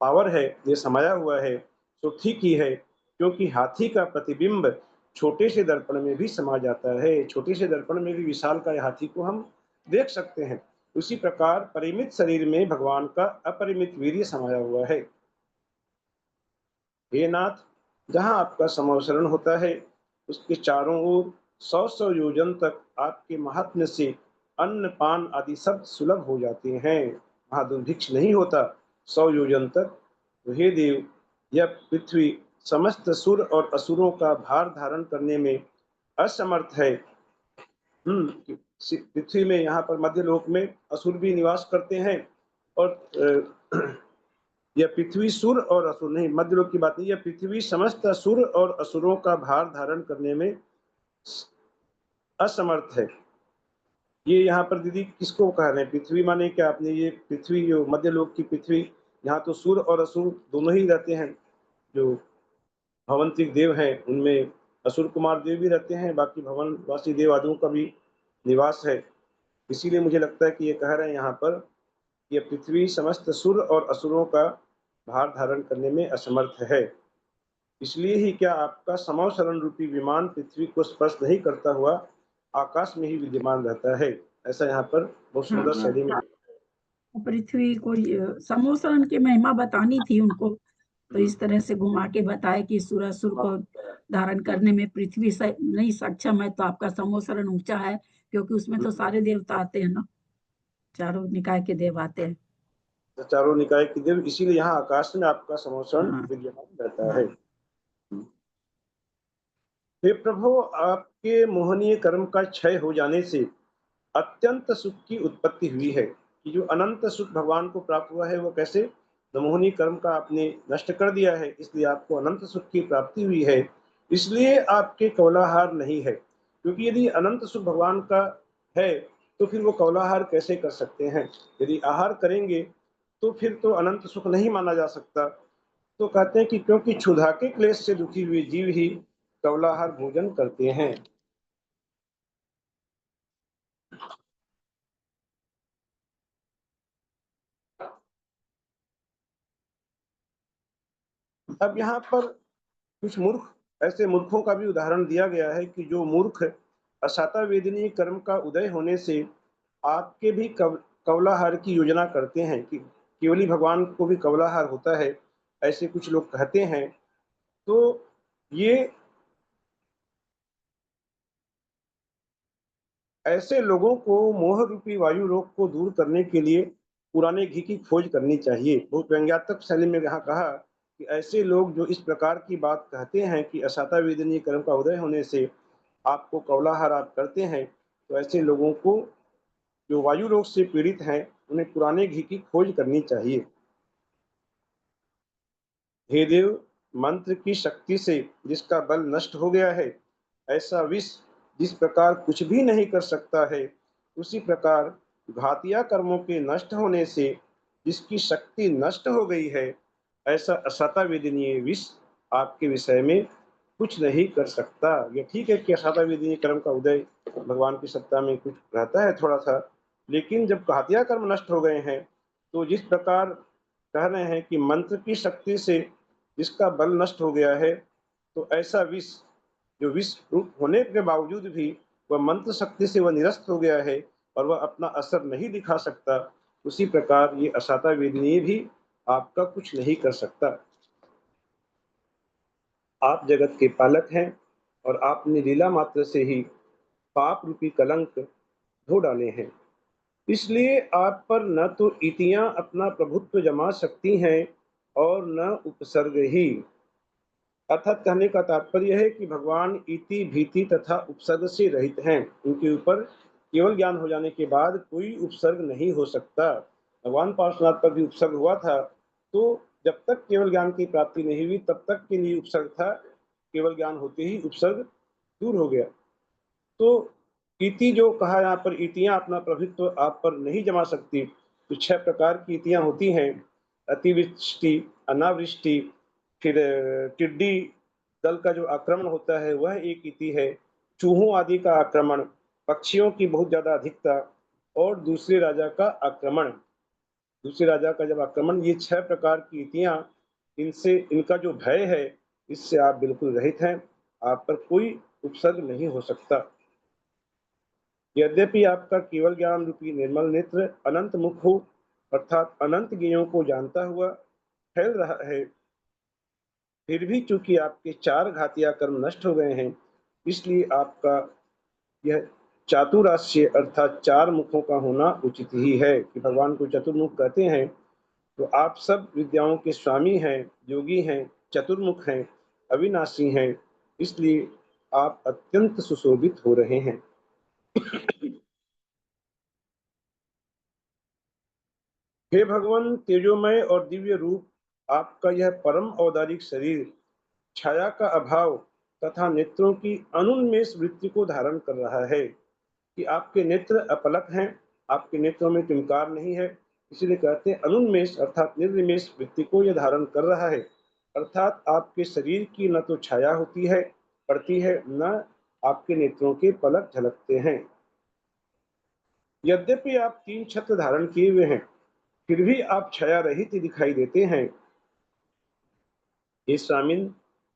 पावर है, ये समाया हुआ है। तो ठीक ही है, क्योंकि हाथी का प्रतिबिंब छोटे से दर्पण में भी समा जाता है। छोटे से दर्पण में भी विशाल का हाथी को हम देख सकते हैं। उसी प्रकार परिमित शरीर में भगवान का अपरिमित वीर्य समाया हुआ है। हे नाथ, जहाँ आपका समावसरण होता है उसके चारों ओर 100 योजन तक आपके महात्म्य से अन्न पान आदि सब सुलभ हो जाते हैं, वहाँ दुर्भिक्ष नहीं होता 100 योजन तक। तो हे देव, यह पृथ्वी समस्त सुर और असुरों का भार धारण करने में असमर्थ है। पृथ्वी में, यहाँ पर मध्य लोक में असुर भी निवास करते हैं, और यह पृथ्वी सुर और असुर नहीं, मध्य लोक की बात नहीं, यह पृथ्वी समस्त असुर और असुरों का भार धारण करने में असमर्थ है। ये यहाँ पर दीदी किसको कह रहे हैं? पृथ्वी माने क्या आपने? ये पृथ्वी जो मध्य लोक की पृथ्वी, यहाँ तो सुर और असुर दोनों ही रहते हैं। जो भवंतिक देव हैं उनमें असुर कुमार देव भी रहते हैं, बाकी भवनवासी देव आदियों का भी निवास है। इसीलिए मुझे लगता है कि ये कह रहे हैं यहाँ पर, यह पृथ्वी समस्त सुर और असुरों का भार धारण करने में असमर्थ है। इसलिए ही क्या आपका समावसरण रूपी विमान पृथ्वी को स्पर्श नहीं करता हुआ आकाश में ही विद्यमान रहता है। ऐसा यहाँ पर बहुत सुंदर शैली में पृथ्वी को समोसरण की महिमा बतानी थी उनको, तो इस तरह से घुमा के बताए कि सुरासुर को धारण करने में पृथ्वी से नहीं सक्षम है, तो आपका समोसरण ऊंचा है, क्योंकि उसमें तो सारे देवता आते हैं ना, चारों निकाय के देव आते हैं। चारों निकाय के देव, इसीलिए यहाँ आकाश में आपका समावसरण विद्यमान रहता है। हे प्रभु, आपके मोहनीय कर्म का क्षय हो जाने से अत्यंत सुख की उत्पत्ति हुई है। कि जो अनंत सुख भगवान को प्राप्त हुआ है वो कैसे? मोहनीय कर्म का आपने नष्ट कर दिया है, इसलिए आपको अनंत सुख की प्राप्ति हुई है। इसलिए आपके कौलाहार नहीं है, क्योंकि यदि अनंत सुख भगवान का है तो फिर वो कौलाहार कैसे कर सकते हैं? यदि आहार करेंगे तो फिर तो अनंत सुख नहीं माना जा सकता। तो कहते हैं कि क्योंकि क्षुधा के क्लेश से दुखी हुए जीव ही कौलाहार भोजन करते हैं। अब यहाँ पर कुछ मूर्ख, ऐसे मूर्खों का भी उदाहरण दिया गया है कि जो मूर्ख असाता वेदनीय कर्म का उदय होने से आपके भी कौलाहार की योजना करते हैं कि केवली भगवान को भी कौलाहार होता है, ऐसे कुछ लोग कहते हैं। तो ये ऐसे लोगों को मोह रूपी वायु रोग को दूर करने के लिए पुराने घी की खोज करनी चाहिए। बहुत व्यंग्यात्मक शैली में यहाँ कहा कि ऐसे लोग जो इस प्रकार की बात कहते हैं कि असाता वेदनीय कर्म का उदय होने से आपको कौलाहार आप करते हैं, तो ऐसे लोगों को जो वायु रोग से पीड़ित हैं उन्हें पुराने घी की खोज करनी चाहिए। हे देव, मंत्र की शक्ति से जिसका बल नष्ट हो गया है, ऐसा विष जिस प्रकार कुछ भी नहीं कर सकता है, उसी प्रकार घातिया कर्मों के नष्ट होने से जिसकी शक्ति नष्ट हो गई है, ऐसा असाता वेदनीय विष आपके विषय में कुछ नहीं कर सकता। ये ठीक है कि असाता वेदनीय कर्म का उदय भगवान की सत्ता में कुछ रहता है थोड़ा सा, लेकिन जब घातिया कर्म नष्ट हो गए हैं तो जिस प्रकार कह रहे हैं कि मंत्र की शक्ति से जिसका बल नष्ट हो गया है, तो ऐसा विष जो विष रूप होने के बावजूद भी वह मंत्र शक्ति से वह निरस्त हो गया है और वह अपना असर नहीं दिखा सकता, उसी प्रकार ये असाता वेदनीय भी आपका कुछ नहीं कर सकता। आप जगत के पालक हैं और आपने लीला मात्र से ही पाप रूपी कलंक धो डाले हैं, इसलिए आप पर न तो इतियां अपना प्रभुत्व जमा सकती हैं और न उपसर्ग ही। अर्थात कहने का तात्पर्य है कि भगवान इति भीति तथा उपसर्ग से रहित हैं, उनके ऊपर केवल ज्ञान हो जाने के बाद कोई उपसर्ग नहीं हो सकता। भगवान पार्श्वनाथ पर भी उपसर्ग हुआ था, तो जब तक केवल ज्ञान की प्राप्ति नहीं हुई तब तक के लिए उपसर्ग था, केवल ज्ञान होते ही उपसर्ग दूर हो गया। तो इति जो कहा यहाँ पर, इतियां अपना प्रभुत्व आप पर नहीं जमा सकती। तो 6 प्रकार की इतियां होती हैं, अतिवृष्टि, अनावृष्टि, फिर टिड्डी दल का जो आक्रमण होता है वह एक इति है, चूहों आदि का आक्रमण, पक्षियों की बहुत ज्यादा अधिकता और दूसरे राजा का आक्रमण। दूसरे राजा का जब आक्रमण, ये 6 प्रकार की इतियां, इनसे इनका जो भय है इससे आप बिल्कुल रहित हैं, आप पर कोई उपसर्ग नहीं हो सकता। यद्यपि आपका केवल ज्ञान रूपी निर्मल नेत्र अनंत मुख हो, अर्थात अनंत ज्ञेयों को जानता हुआ फैल रहा है, फिर भी चूंकि आपके 4 घातिया कर्म नष्ट हो गए हैं, इसलिए आपका यह चातुरास्य अर्थात 4 मुखों का होना उचित ही है कि भगवान को चतुर्मुख कहते हैं। तो आप सब विद्याओं के स्वामी हैं, योगी हैं, चतुर्मुख हैं, अविनाशी हैं, इसलिए आप अत्यंत सुशोभित हो रहे हैं। हे भगवान, तेजोमय और दिव्य रूप, आपका यह परम औदारिक शरीर छाया का अभाव तथा नेत्रों की अनुन्मेष वृत्ति को धारण कर रहा है कि आपके नेत्र अपलक हैं, आपके नेत्रों में टिमकार नहीं है, इसीलिए कहते हैं अनुन्मेष अर्थात निर्निमेष वृत्ति को यह धारण कर रहा है। अर्थात आपके शरीर की न तो छाया होती है पड़ती है, न आपके नेत्रों के पलक झलकते हैं। यद्यपि आप 3 छत्र धारण किए हुए हैं, फिर भी आप छाया रहित दिखाई देते हैं। हे स्वामिन,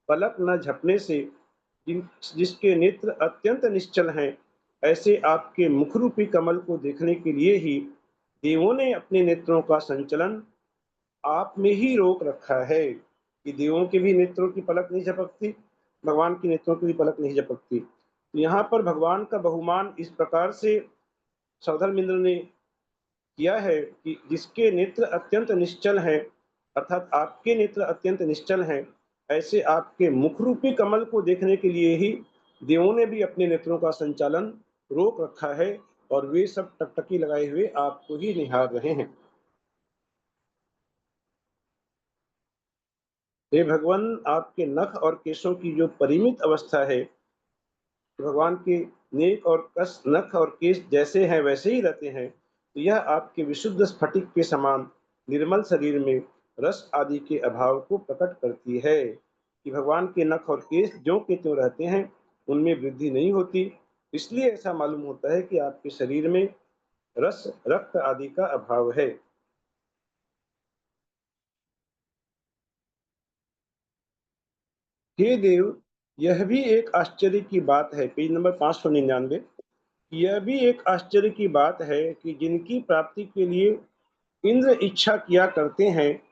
पलक न झपने से जिसके नेत्र अत्यंत निश्चल हैं, ऐसे आपके मुखरूपी कमल को देखने के लिए ही देवों ने अपने नेत्रों का संचलन आप में ही रोक रखा है कि देवों के भी नेत्रों की पलक नहीं झपकती, भगवान के नेत्रों की भी पलक नहीं झपकती। तो यहाँ पर भगवान का बहुमान इस प्रकार से सौधर्मेंद्र ने किया है कि जिसके नेत्र अत्यंत निश्चल हैं, अर्थात आपके नेत्र अत्यंत निश्चल हैं, ऐसे आपके मुखरूपी कमल को देखने के लिए ही देवों ने भी अपने नेत्रों का संचालन रोक रखा है और वे सब टकटकी लगाए हुए आपको ही निहार रहे हैं। हे भगवान, आपके नख और केशों की जो परिमित अवस्था है, भगवान के नेक और कस नख और केश जैसे हैं वैसे ही रहते हैं, तो यह आपके विशुद्ध स्फटिक के समान निर्मल शरीर में रस आदि के अभाव को प्रकट करती है कि भगवान के नख और केश ज्यों के त्यों रहते हैं, उनमें वृद्धि नहीं होती। इसलिए ऐसा मालूम होता है कि आपके शरीर में रस रक्त आदि का अभाव है। हे देव, यह भी एक आश्चर्य की बात है, पेज नंबर 599, यह भी एक आश्चर्य की बात है कि जिनकी प्राप्ति के लिए इंद्र इच्छा किया करते हैं,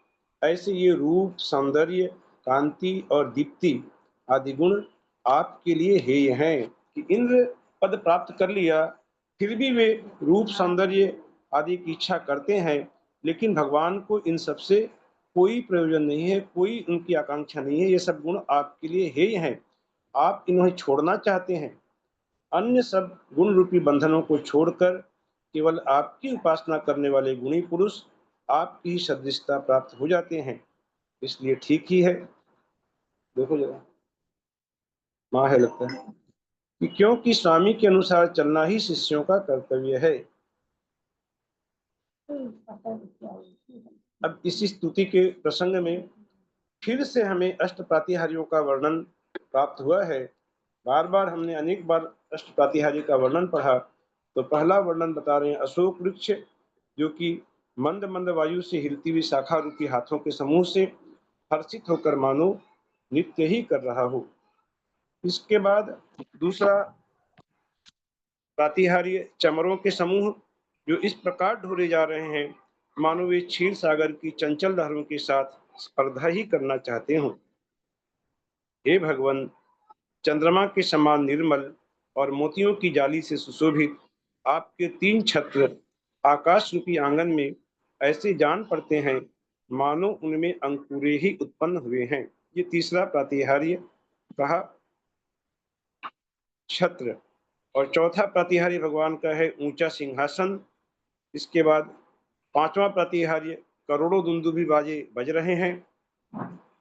ऐसे ये रूप, सौंदर्य, कांति और दीप्ति आदि गुण आपके लिए हेय हैं कि इंद्र पद प्राप्त कर लिया, फिर भी वे रूप, सौंदर्य आदि की इच्छा करते हैं, लेकिन भगवान को इन सब से कोई प्रयोजन नहीं है, कोई उनकी आकांक्षा नहीं है। ये सब गुण आपके लिए हेय हैं, आप इन्हें छोड़ना चाहते हैं। अन्य सब गुण रूपी बंधनों को छोड़कर केवल आपकी उपासना करने वाले गुणी पुरुष आपकी ही सदृशता प्राप्त हो जाते हैं। इसलिए ठीक ही है, देखो जरा माँ है लगता है कि क्योंकि स्वामी के अनुसार चलना ही शिष्यों का कर्तव्य है। अब इसी स्तुति के प्रसंग में फिर से हमें अष्ट प्रातिहार्यों का वर्णन प्राप्त हुआ है। बार बार हमने अनेक बार अष्ट प्रातिहार्य का वर्णन पढ़ा, तो पहला वर्णन बता रहे हैं अशोक वृक्ष, जो कि मंद मंद वायु से हिलती हुई शाखा रूपी हाथों के समूह से हर्षित होकर मानो नृत्य ही कर रहा हो। इसके बाद दूसरा प्रातिहार्य चमरों के समूह, जो इस प्रकार ढोले जा रहे हैं मानो वे क्षीर सागर की चंचल लहरों के साथ स्पर्धा ही करना चाहते हों। हे भगवान, चंद्रमा के समान निर्मल और मोतियों की जाली से सुशोभित आपके 3 छत्र आकाश रूपी आंगन में ऐसे जान पड़ते हैं मानो उनमें अंकुरे ही उत्पन्न हुए हैं। ये तीसरा प्रातिहार्य कहा छत्र। और चौथा प्रातिहार्य भगवान का है ऊंचा सिंहासन। इसके बाद पांचवा प्रातिहार्य करोड़ों दुंदुभी बाजे बज रहे हैं।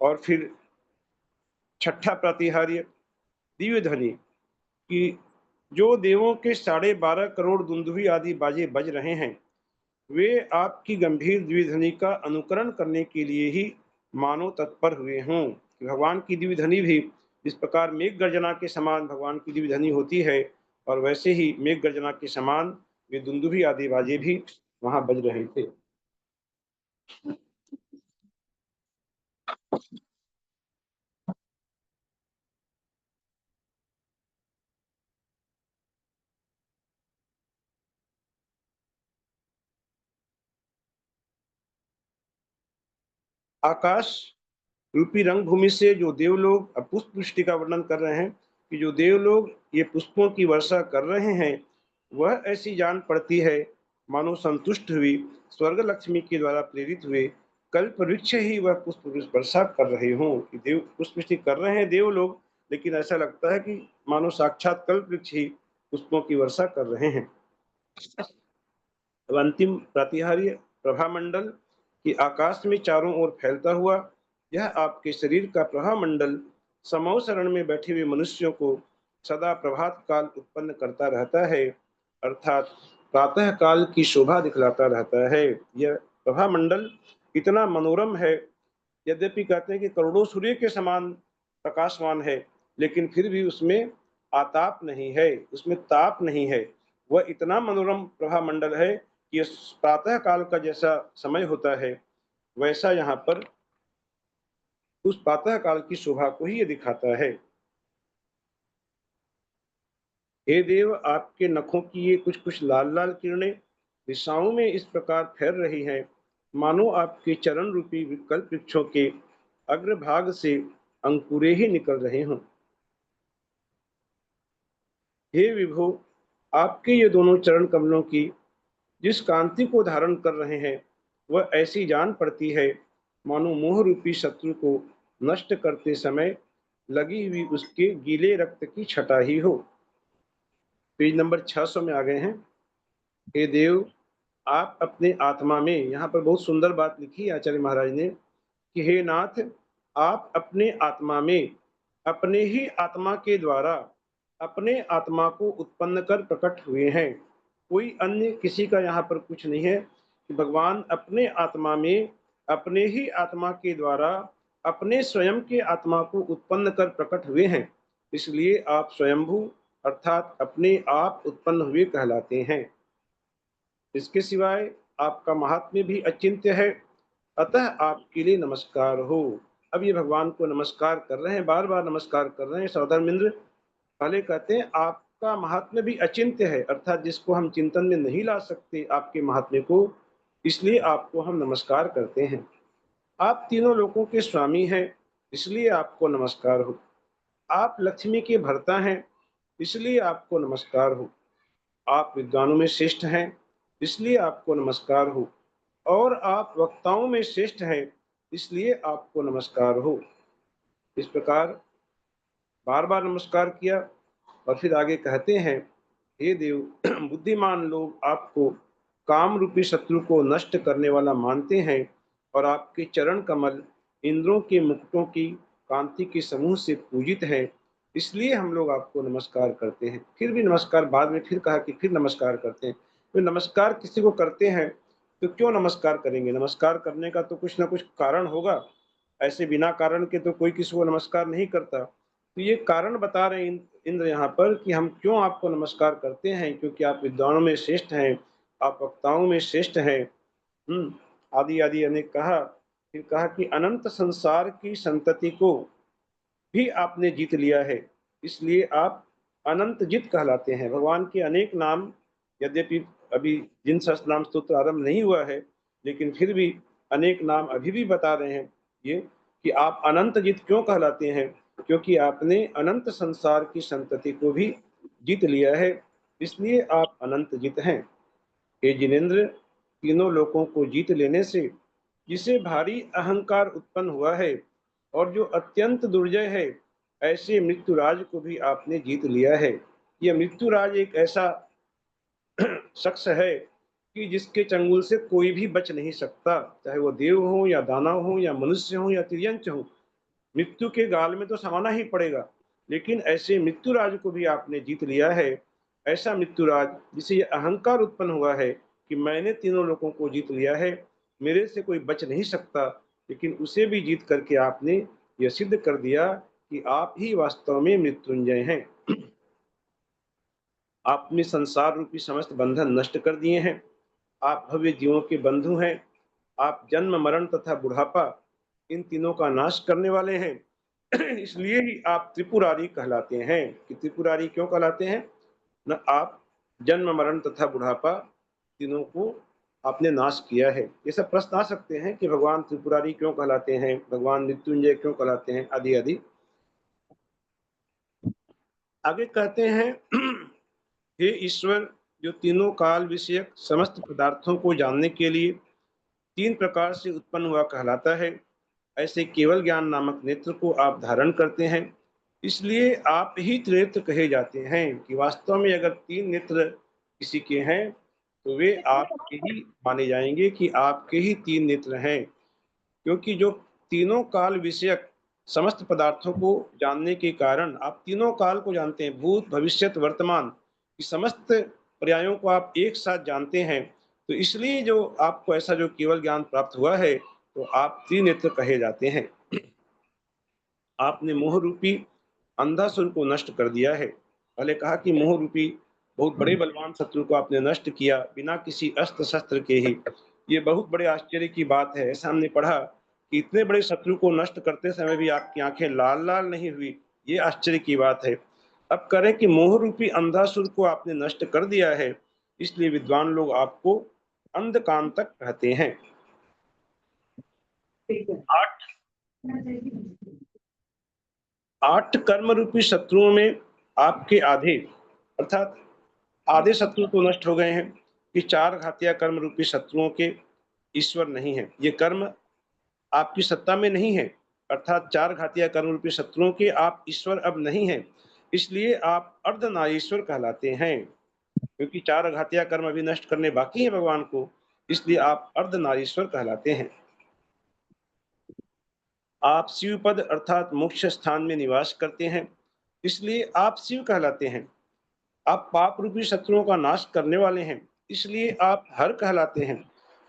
और फिर छठा प्रातिहार्य दिव्य ध्वनि कि जो देवों के 12.5 करोड़ दुंदुभी आदि बाजे बज रहे हैं, वे आपकी गंभीर दिव्य ध्वनि का अनुकरण करने के लिए ही मानो तत्पर हुए हों। भगवान की दिव्य ध्वनि भी जिस प्रकार मेघ गर्जना के समान भगवान की दिव्य ध्वनि होती है, और वैसे ही मेघ गर्जना के समान वे दुंदुभी आदि बाजे भी वहां बज रहे थे। आकाश रूपी रंग भूमि से जो देवलोग, अब पुष्प वृष्टि का वर्णन कर रहे हैं कि जो देवलोग ये पुष्पों की वर्षा कर रहे हैं, वह ऐसी जान पड़ती है मानो संतुष्ट हुई, स्वर्ग लक्ष्मी के द्वारा प्रेरित हुए कल्प वृक्ष ही वह पुष्प वर्षा कर रहे हों। कि देव पुष्प वृष्टि कर रहे हैं देव लोग, लेकिन ऐसा लगता है कि मानो साक्षात कल्प वृक्ष ही पुष्पों की वर्षा कर रहे हैं। अब अंतिम प्रातिहार्य प्रभामंडल कि आकाश में चारों ओर फैलता हुआ यह आपके शरीर का प्रभामंडल समूह शरण में बैठे हुए मनुष्यों को सदा प्रभात काल उत्पन्न करता रहता है, अर्थात प्रातः काल की शोभा दिखलाता रहता है। यह प्रभामंडल इतना मनोरम है, यद्यपि कहते हैं कि करोड़ों सूर्य के समान प्रकाशमान है, लेकिन फिर भी उसमें आताप नहीं है, उसमें ताप नहीं है। वह इतना मनोरम प्रभामंडल है कि प्रातः काल का जैसा समय होता है, वैसा यहाँ पर उस प्रातः काल की शोभा को ही ये दिखाता है। हे देव, आपके नखों की ये कुछ कुछ लाल लाल किरणें दिशाओं में इस प्रकार फैल रही हैं, मानो आपके चरण रूपी विकल्प वृक्षों के अग्रभाग से अंकुरे ही निकल रहे हों। हे विभो, आपके ये दोनों चरण कमलों की जिस कांति को धारण कर रहे हैं, वह ऐसी जान पड़ती है मानो मोह रूपी शत्रु को नष्ट करते समय लगी हुई उसके गीले रक्त की छटा ही हो। पेज नंबर 600 में आ गए हैं। हे देव, आप अपने आत्मा में, यहाँ पर बहुत सुंदर बात लिखी आचार्य महाराज ने कि हे नाथ, आप अपने आत्मा में अपने ही आत्मा के द्वारा अपने आत्मा को उत्पन्न कर प्रकट हुए हैं। कोई अन्य किसी का यहाँ पर कुछ नहीं है कि भगवान अपने आत्मा में अपने ही आत्मा के द्वारा अपने स्वयं के आत्मा को उत्पन्न कर प्रकट हुए हैं, इसलिए आप स्वयंभू अर्थात अपने आप उत्पन्न हुए कहलाते हैं। इसके सिवाय आपका महात्म्य भी अचिंत्य है, अतः आपके लिए नमस्कार हो। अब ये भगवान को नमस्कार कर रहे हैं, बार बार नमस्कार कर रहे हैं सौधर्मेंद्र। पहले कहते हैं आपका महात्म्य भी अचिंत्य है, अर्थात जिसको हम चिंतन में नहीं ला सकते आपके महात्म्य को, इसलिए आपको हम नमस्कार करते हैं। आप तीनों लोकों के स्वामी हैं, इसलिए आपको नमस्कार हो। आप लक्ष्मी के भर्ता हैं, इसलिए आपको नमस्कार हो। आप विद्वानों में श्रेष्ठ हैं, इसलिए आपको नमस्कार हो। और आप वक्ताओं में श्रेष्ठ हैं, इसलिए आपको नमस्कार हो। इस प्रकार बार बार नमस्कार किया और फिर आगे कहते हैं, हे देव, बुद्धिमान लोग आपको काम रूपी शत्रु को नष्ट करने वाला मानते हैं और आपके चरण कमल इंद्रों के मुकुटों की कांति के समूह से पूजित है, इसलिए हम लोग आपको नमस्कार करते हैं। फिर भी नमस्कार बाद में फिर कहा कि फिर नमस्कार करते हैं। तो नमस्कार किसी को करते हैं तो क्यों नमस्कार करेंगे? नमस्कार करने का तो कुछ ना कुछ कारण होगा, ऐसे बिना कारण के तो कोई किसी को नमस्कार नहीं करता। तो ये कारण बता रहे हैं इंद्र यहाँ पर कि हम क्यों आपको नमस्कार करते हैं, क्योंकि आप विद्वानों में श्रेष्ठ हैं, आप वक्ताओं में श्रेष्ठ हैं। आदि आदि अनेक कहा। फिर कहा कि अनंत संसार की संतति को भी आपने जीत लिया है, इसलिए आप अनंत जित कहलाते हैं। भगवान के अनेक नाम, यद्यपि अभी जिन सहस्त्र नाम स्तोत्र आरंभ नहीं हुआ है, लेकिन फिर भी अनेक नाम अभी भी बता रहे हैं ये कि आप अनंत जित क्यों कहलाते हैं, क्योंकि आपने अनंत संसार की संतति को भी जीत लिया है, इसलिए आप अनंत जित हैं। हे जिनेंद्र, तीनों लोकों को जीत लेने से जिसे भारी अहंकार उत्पन्न हुआ है और जो अत्यंत दुर्जय है, ऐसे मृत्युराज को भी आपने जीत लिया है। यह मृत्युराज एक ऐसा शख्स है कि जिसके चंगुल से कोई भी बच नहीं सकता, चाहे वो देव हो या दानव हो या मनुष्य हो या तिर्यंच हो, मृत्यु के गाल में तो समाना ही पड़ेगा। लेकिन ऐसे मृत्युराज को भी आपने जीत लिया है, ऐसा मृत्युराज जिसे यह अहंकार उत्पन्न हुआ है कि मैंने तीनों लोगों को जीत लिया है, मेरे से कोई बच नहीं सकता, लेकिन उसे भी जीत करके आपने यह सिद्ध कर दिया कि आप ही वास्तव में मृत्युंजय हैं। आपने संसार रूपी समस्त बंधन नष्ट कर दिए हैं। आप भव्य जीवों के बंधु हैं। आप जन्म मरण तथा बुढ़ापा इन तीनों का नाश करने वाले हैं। इसलिए ही आप त्रिपुरारी कहलाते हैं। कि त्रिपुरारी क्यों कहलाते हैं? न आप जन्म मरण तथा बुढ़ापा तीनों को आपने नाश किया है। ये सब प्रश्न आ सकते हैं कि भगवान त्रिपुरारी क्यों कहलाते हैं, भगवान मृत्युंजय क्यों कहलाते हैं, आदि आदि। आगे कहते हैं हे ईश्वर, जो तीनों काल विषयक समस्त पदार्थों को जानने के लिए 3 प्रकार से उत्पन्न हुआ कहलाता है, ऐसे केवल ज्ञान नामक नेत्र को आप धारण करते हैं, इसलिए आप ही त्रिनेत्र कहे जाते हैं। कि वास्तव में अगर 3 नेत्र किसी के हैं तो वे आपके ही माने जाएंगे कि आपके ही 3 नेत्र हैं, क्योंकि जो तीनों काल विषयक समस्त पदार्थों को जानने के कारण आप तीनों काल को जानते हैं, भूत भविष्यत वर्तमान की समस्त पर्यायों को आप एक साथ जानते हैं, तो इसलिए जो आपको ऐसा जो केवल ज्ञान प्राप्त हुआ है तो आप त्रिनेत्र कहे जाते हैं। आपने मोह रूपी अंधासुर को नष्ट कर दिया है। पहले कहा कि मोह रूपी बहुत बड़े बलवान शत्रु को आपने नष्ट किया बिना किसी अस्त्र शस्त्र के ही। ये बहुत बड़े आश्चर्य की बात है। ऐसा हमने पढ़ा कि इतने बड़े शत्रु को नष्ट करते समय भी आपकी आंखें लाल लाल नहीं हुई, ये आश्चर्य की बात है। अब करें कि मोह रूपी अंधासुर को आपने नष्ट कर दिया है, इसलिए विद्वान लोग आपको अंधकांतक कहते हैं। 8 कर्म रूपी शत्रुओं में आपके आधे अर्थात आधे शत्रु तो नष्ट हो गए हैं कि 4 घातिया कर्म रूपी शत्रुओं के ईश्वर नहीं है। ये कर्म आपकी सत्ता में नहीं है, अर्थात 4 घातिया कर्म रूपी शत्रुओं के आप ईश्वर अब नहीं है, इसलिए आप अर्धनारीश्वर कहलाते हैं। क्योंकि 4 घातिया कर्म अभी नष्ट करने बाकी है भगवान को, इसलिए आप अर्धनारीश्वर कहलाते हैं। आप शिव पद अर्थात मोक्ष स्थान में निवास करते हैं, इसलिए आप शिव कहलाते हैं। आप पाप रूपी शत्रुओं का नाश करने वाले हैं, इसलिए आप हर कहलाते हैं।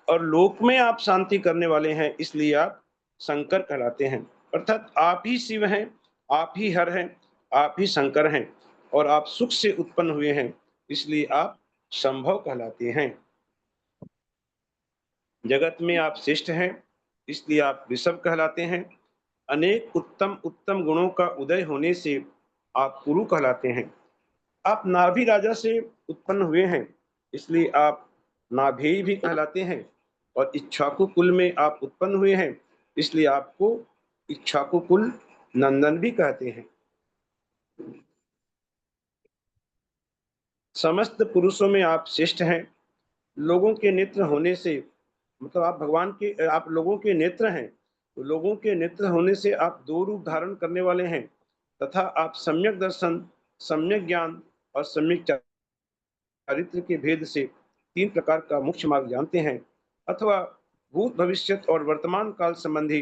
और लोक में आप शांति करने वाले हैं, इसलिए आप शंकर कहलाते हैं। अर्थात आप ही शिव हैं, आप ही हर हैं, आप ही शंकर हैं, और आप सुख से उत्पन्न हुए हैं, इसलिए आप संभव कहलाते हैं। जगत में आप श्रेष्ठ हैं, इसलिए आप ऋषभ कहलाते हैं। अनेक उत्तम उत्तम गुणों का उदय होने से आप कुरु कहलाते हैं। आप नाभि राजा से उत्पन्न हुए हैं, इसलिए आप नाभेय भी कहलाते हैं। और इक्ष्वाकु कुल में आप उत्पन्न हुए हैं, इसलिए आपको इक्ष्वाकु कुल नंदन भी कहते हैं। समस्त पुरुषों में आप श्रेष्ठ हैं। लोगों के नेत्र होने से, मतलब आप भगवान के, आप लोगों के नेत्र हैं, तो लोगों के नेत्र होने से आप 2 रूप धारण करने वाले हैं, तथा आप सम्यक दर्शन, सम्यक ज्ञान और सम्यक चारित्र के भेद से 3 प्रकार का मुख्य मार्ग जानते हैं, अथवा भूत भविष्यत और वर्तमान काल संबंधी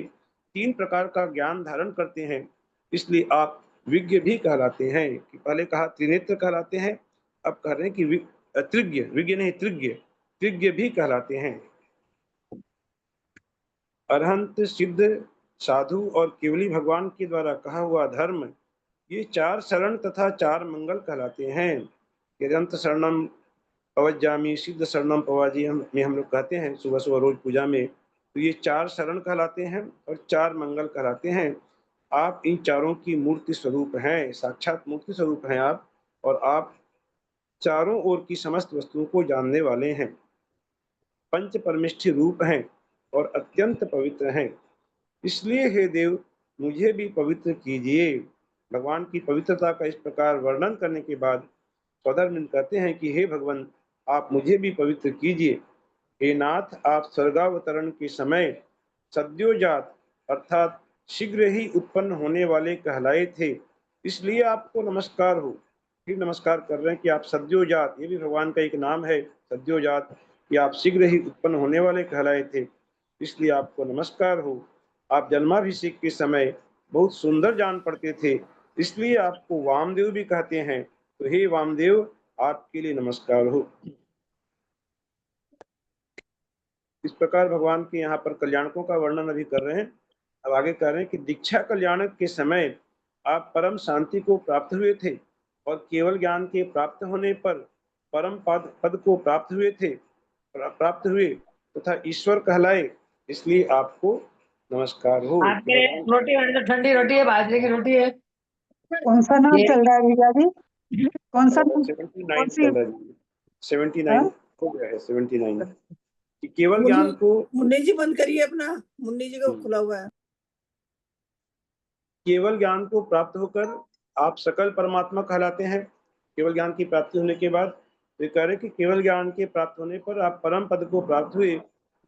3 प्रकार का ज्ञान धारण करते हैं, इसलिए आप विज्ञ भी कहलाते हैं। कि पहले कहा त्रिनेत्र कहलाते हैं, अब कह रहे हैं कि त्रिज्ञ, विज्ञ नहीं त्रिज्ञ, त्रिज्ञ भी कहलाते हैं। अरहंत, सिद्ध, साधु और केवली भगवान के द्वारा कहा हुआ धर्म, ये 4 शरण तथा 4 मंगल कहलाते हैं। अरहंत शरणम पवज्जामि, सिद्ध शरणम पवाजी हम लोग कहते हैं सुबह सुबह रोज पूजा में, तो ये 4 शरण कहलाते हैं और 4 मंगल कहलाते हैं। आप इन चारों की मूर्ति स्वरूप हैं, साक्षात मूर्ति स्वरूप हैं आप, और आप चारों ओर की समस्त वस्तुओं को जानने वाले हैं। पंच परमिष्ठी रूप हैं और अत्यंत पवित्र हैं, इसलिए हे देव मुझे भी पवित्र कीजिए। भगवान की पवित्रता का इस प्रकार वर्णन करने के बाद सौधर्मिन कहते हैं कि हे भगवान, आप मुझे भी पवित्र कीजिए। हे नाथ, आप स्वर्गावतरण के समय सद्योजात अर्थात शीघ्र ही उत्पन्न होने वाले कहलाए थे, इसलिए आपको नमस्कार हो। फिर नमस्कार कर रहे हैं कि आप सद्योजात, ये भी भगवान का एक नाम है सद्योजात, कि आप शीघ्र ही उत्पन्न होने वाले कहलाए थे, इसलिए आपको नमस्कार हो। आप जन्माभिषेक के समय बहुत सुंदर जान पड़ते थे, इसलिए आपको वामदेव भी कहते हैं, तो हे वामदेव आपके लिए नमस्कार हो। इस प्रकार भगवान के यहाँ पर कल्याणकों का वर्णन अभी कर रहे हैं। अब आगे कह रहे हैं कि दीक्षा कल्याणक के समय आप परम शांति को प्राप्त हुए थे और केवल ज्ञान के प्राप्त होने पर परम पद को प्राप्त हुए तथा ईश्वर कहलाए, इसलिए आपको नमस्कार हो। आपके रोटी वाली तो ठंडी रोटी है, बाजरे की रोटी है। कौन सा नाम चल रहा है भैया जी? कौन सा 79 चल रहा है, 79 हो गया है, 79। कि केवल ज्ञान को, मुन्नी जी बंद करिए अपना, मुन्नी जी का खुला हुआ है। केवल ज्ञान को प्राप्त होकर आप सकल परमात्मा कहलाते हैं। केवल ज्ञान की प्राप्ति होने के बाद वे कह रहे कि केवल ज्ञान के प्राप्त होने पर आप परम पद को प्राप्त हुए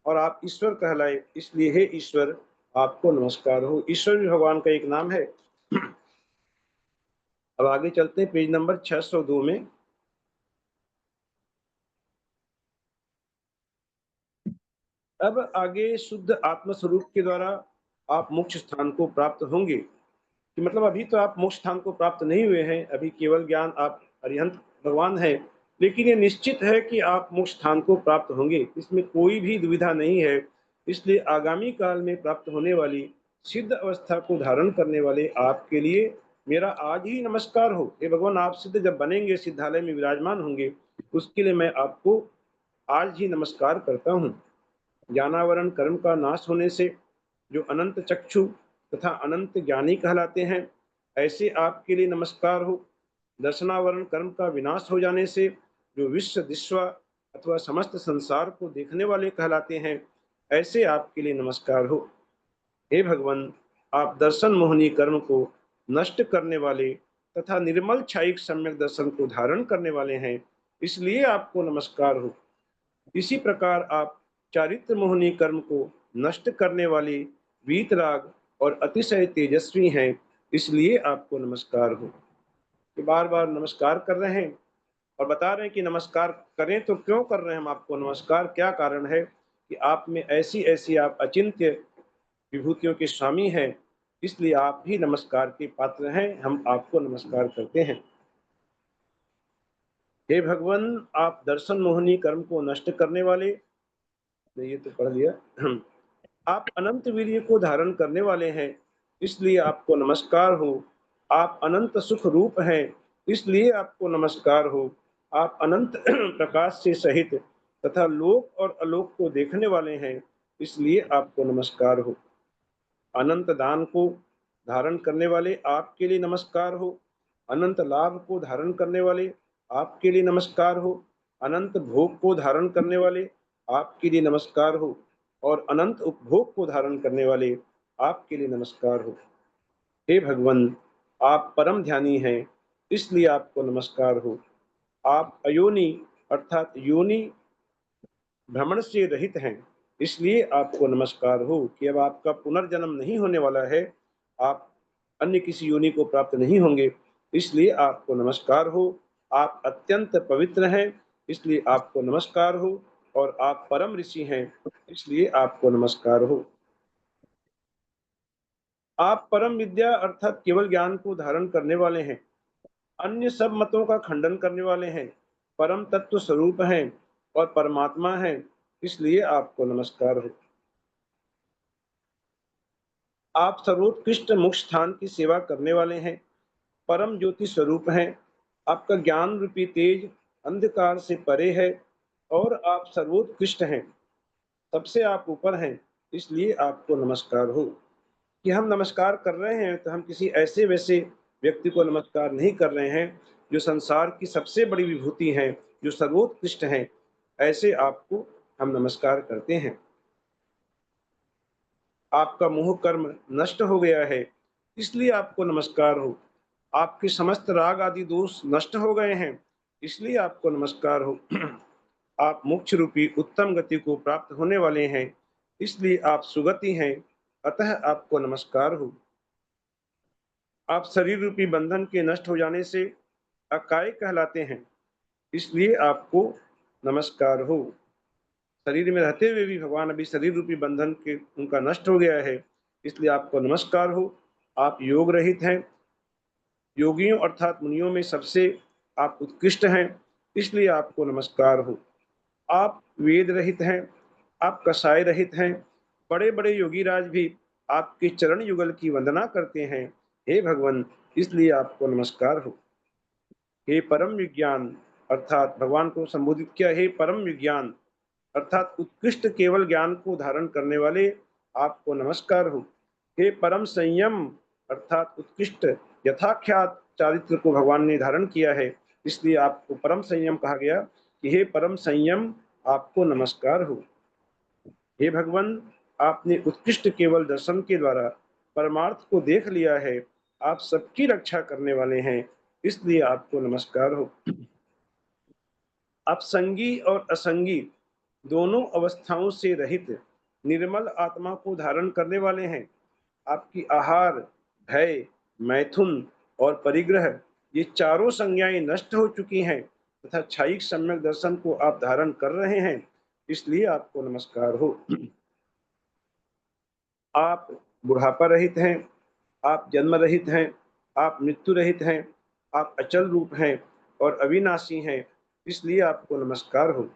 और आप ईश्वर कहलाए, इसलिए हे ईश्वर आपको नमस्कार हो। ईश्वर भी भगवान का एक नाम है। अब आगे चलते हैं पेज नंबर 602 में। अब आगे शुद्ध आत्म स्वरूप के द्वारा आप मोक्ष स्थान को प्राप्त होंगे, कि मतलब अभी तो आप मोक्ष स्थान को प्राप्त नहीं हुए हैं, अभी केवल ज्ञान आप अरिहंत भगवान है, लेकिन ये निश्चित है कि आप मोक्ष स्थान को प्राप्त होंगे, इसमें कोई भी दुविधा नहीं है। इसलिए आगामी काल में प्राप्त होने वाली सिद्ध अवस्था को धारण करने वाले आपके लिए मेरा आज ही नमस्कार हो। हे भगवान, आप सिद्ध जब बनेंगे, सिद्धालय में विराजमान होंगे, उसके लिए मैं आपको आज ही नमस्कार करता हूँ। ज्ञानावरण कर्म का नाश होने से जो अनंत चक्षु तथा अनंत ज्ञानी कहलाते हैं, ऐसे आपके लिए नमस्कार हो। दर्शनावरण कर्म का विनाश हो जाने से जो विश्व दिश्वा अथवा समस्त संसार को देखने वाले कहलाते हैं, ऐसे आपके लिए नमस्कार हो। हे भगवान, आप दर्शन मोहनी कर्म को नष्ट करने वाले तथा निर्मल क्षायिक सम्यक दर्शन को धारण करने वाले हैं, इसलिए आपको नमस्कार हो। इसी प्रकार आप चारित्र मोहनी कर्म को नष्ट करने वाले वीतराग और अतिशय तेजस्वी हैं, इसलिए आपको नमस्कार हो। कि बार बार नमस्कार कर रहे हैं और बता रहे हैं कि नमस्कार करें तो क्यों कर रहे हैं हम आपको नमस्कार, क्या कारण है कि आप में ऐसी ऐसी आप अचिंत्य विभूतियों के स्वामी हैं, इसलिए आप ही नमस्कार के पात्र हैं, हम आपको नमस्कार करते हैं। हे भगवान, आप दर्शन मोहनी कर्म को नष्ट करने वाले, ये तो पढ़ लिया, आप अनंत वीर्य को धारण करने वाले हैं, इसलिए आपको नमस्कार हो। आप अनंत सुख रूप हैं, इसलिए आपको नमस्कार हो। आप अनंत प्रकाश से सहित तथा लोक और अलोक को देखने वाले हैं, इसलिए आपको नमस्कार हो। अनंत दान को धारण करने वाले आपके लिए नमस्कार हो। अनंत लाभ को धारण करने वाले आपके लिए नमस्कार हो। अनंत भोग को धारण करने वाले आपके लिए नमस्कार हो और अनंत उपभोग को धारण करने वाले आपके लिए नमस्कार हो। हे भगवान, आप परम ध्यानी हैं, इसलिए आपको नमस्कार हो। आप अयोनि अर्थात योनि भ्रमण से रहित हैं, इसलिए आपको नमस्कार हो कि अब आपका पुनर्जन्म नहीं होने वाला है, आप अन्य किसी योनि को प्राप्त नहीं होंगे, इसलिए आपको नमस्कार हो। आप अत्यंत पवित्र हैं, इसलिए आपको नमस्कार हो और आप परम ऋषि हैं, इसलिए आपको नमस्कार हो। आप परम विद्या अर्थात केवल ज्ञान को धारण करने वाले हैं, अन्य सब मतों का खंडन करने वाले हैं, परम तत्व स्वरूप हैं और परमात्मा हैं, इसलिए आपको नमस्कार हो। आप सर्वोत्कृष्ट मोक्ष स्थान की सेवा करने वाले हैं, परम ज्योति स्वरूप हैं। आपका ज्ञान रूपी तेज अंधकार से परे है और आप सर्वोत्कृष्ट हैं, सबसे आप ऊपर हैं, इसलिए आपको नमस्कार हो। कि हम नमस्कार कर रहे हैं तो हम किसी ऐसे वैसे व्यक्ति को नमस्कार नहीं कर रहे हैं जो संसार की सबसे बड़ी विभूति हैं, जो सर्वोत्कृष्ट हैं, ऐसे आपको हम नमस्कार करते हैं। आपका मोह कर्म नष्ट हो गया है, इसलिए आपको नमस्कार हो। आपके समस्त राग आदि दोष नष्ट हो गए हैं, इसलिए आपको नमस्कार हो। आप मोक्ष रूपी उत्तम गति को प्राप्त होने वाले हैं, इसलिए आप सुगति हैं, अतः आपको नमस्कार हो। आप शरीर रूपी बंधन के नष्ट हो जाने से अकाय कहलाते हैं, इसलिए आपको नमस्कार हो। शरीर में रहते हुए भी भगवान अभी शरीर रूपी बंधन के उनका नष्ट हो गया है, इसलिए आपको नमस्कार हो। आप योग रहित हैं, योगियों अर्थात मुनियों में सबसे आप उत्कृष्ट हैं, इसलिए आपको नमस्कार हो। आप वेद रहित हैं, आप कसाय रहित हैं, बड़े बड़े योगी राज भी आपके चरण युगल की वंदना करते हैं, हे भगवान, इसलिए आपको नमस्कार हो। हे परम विज्ञान अर्थात भगवान को संबोधित किया, हे परम विज्ञान अर्थात उत्कृष्ट केवल ज्ञान को धारण करने वाले आपको नमस्कार हो। हे परम संयम अर्थात उत्कृष्ट यथाख्यात चारित्र को भगवान ने धारण किया है, इसलिए आपको परम संयम कहा गया कि हे परम संयम आपको नमस्कार हो। हे भगवान, आपने उत्कृष्ट केवल दर्शन के द्वारा परमार्थ को देख लिया है। आप सबकी रक्षा करने वाले हैं, इसलिए आपको नमस्कार हो। आप संगी और असंगी दोनों अवस्थाओं से रहित निर्मल आत्मा को धारण करने वाले हैं। आपकी आहार, भय, मैथुन और परिग्रह ये चारों संज्ञाएं नष्ट हो चुकी हैं तथा क्षयिक सम्यक दर्शन को आप धारण कर रहे हैं, इसलिए आपको नमस्कार हो। आप बुढ़ापा रहित हैं, आप जन्म रहित हैं, आप मृत्यु रहित हैं, आप अचल रूप हैं और अविनाशी हैं, इसलिए आपको नमस्कार हो।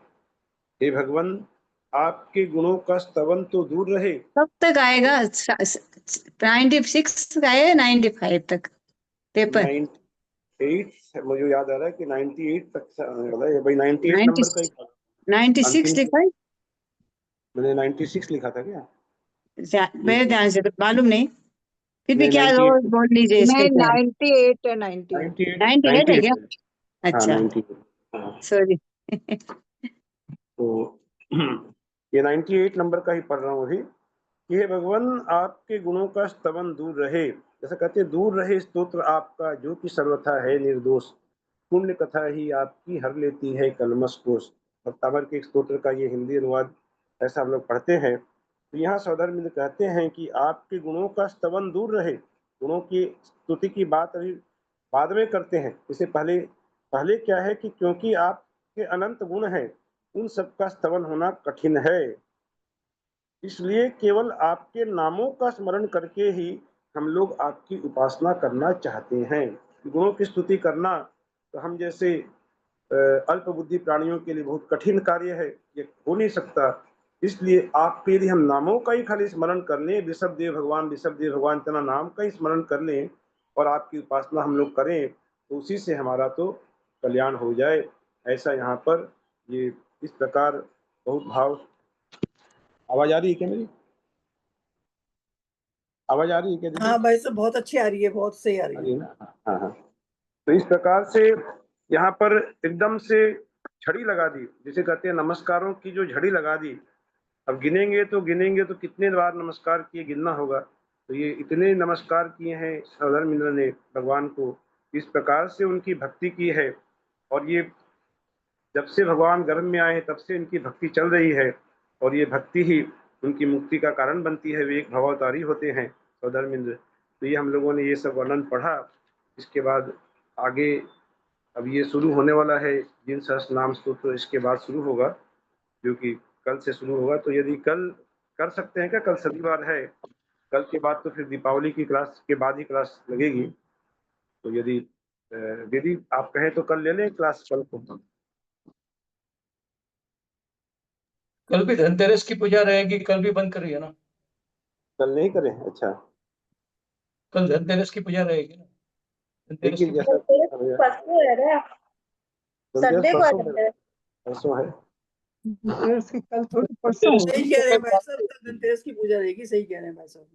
हे भगवान, आपके गुणों का स्तवन तो दूर रहे। कब तक आएगा? 96 तक आया, 95 तक पेपर? 98 मुझे याद आ रहा है कि 98 तक आने वाला है भाई। 98 नंबर का ही था। 96 लिखा है? मैंने 96 लिखा था क्या? मेरे ध्यान से तो मालूम नहीं, फिर भी नहीं, क्या 98 बोल लीजिए इसका नहीं, क्या है? 98 है, 98। 98 है क्या? हाँ, अच्छा, 98 हाँ। सॉरी। तो ये 98 नंबर का ही पढ़ रहा हूँ अभी। कि हे भगवान, आपके गुणों का स्तवन दूर रहे, जैसा कहते हैं दूर रहे स्तोत्र आपका जो कि सर्वथा है निर्दोष। पुण्य कथा ही आपकी हर लेती है कलमश कोश। भक्तावर के एक स्तोत्र का ये हिंदी अनुवाद ऐसा हम लोग पढ़ते हैं। तो यहाँ सौधर मित्र कहते हैं कि आपके गुणों का स्तवन दूर रहे। गुणों की स्तुति की बात अभी बाद में करते हैं, इससे पहले क्या है कि क्योंकि आपके अनंत गुण हैं, उन सबका स्तवन होना कठिन है, इसलिए केवल आपके नामों का स्मरण करके ही हम लोग आपकी उपासना करना चाहते हैं। गुणों की स्तुति करना तो हम जैसे अल्प बुद्धि प्राणियों के लिए बहुत कठिन कार्य है, ये हो नहीं सकता। इसलिए आपके यदि हम नामों का ही खाली स्मरण कर लें, ऋषभदेव भगवान इतना नाम का ही स्मरण कर लें और आपकी उपासना हम लोग करें, तो उसी से हमारा तो कल्याण हो जाए। ऐसा यहाँ पर ये इस प्रकार बहुत भाव। आवाज आ रही है क्या मेरी? आवाज आ रही है क्या दीदी? हाँ भाई साहब, बहुत अच्छी आ रही है, बहुत सही आ आ रही रही है। है ना? हाँ हाँ। तो इस प्रकार से यहाँ पर एकदम से झड़ी लगा दी, जिसे कहते हैं नमस्कारों की जो झड़ी लगा दी। अब गिनेंगे तो कितने बार नमस्कार किए गिनना होगा। तो ये इतने नमस्कार किए हैं सौधर इंद्र ने भगवान को, इस प्रकार से उनकी भक्ति की है। और ये जब से भगवान गर्भ में आए हैं तब से इनकी भक्ति चल रही है, और ये भक्ति ही उनकी मुक्ति का कारण बनती है। वे एक भवावतारी होते हैं सौधर इंद्र। तो ये हम लोगों ने ये सब वर्णन पढ़ा। इसके बाद आगे अब ये शुरू होने वाला है जिन सहस्त्र नाम स्तोत्र, इसके बाद शुरू होगा, जो कि कल से शुरू होगा। तो यदि कल कर सकते हैं क्या? कल शनिवार है, कल के बाद तो फिर दीपावली की क्लास के बाद ही क्लास लगेगी। तो यदि दीदी आप कहें तो कल ले लें क्लास कल को। कल भी धनतेरस की पूजा रहेगी, कल भी बंद करिए ना। कल नहीं करें? अच्छा, कल धनतेरस की पूजा रहेगी ना। धनतेरस देखिए की जैसा परसों है क्या? संडे को है। परसों है। कल थोड़ी परसों धनतेरस सही कह रहे हैं भाई साहब, कल धनतेरस की पूजा रहेगी, सही कह रहे हैं भाई साहब।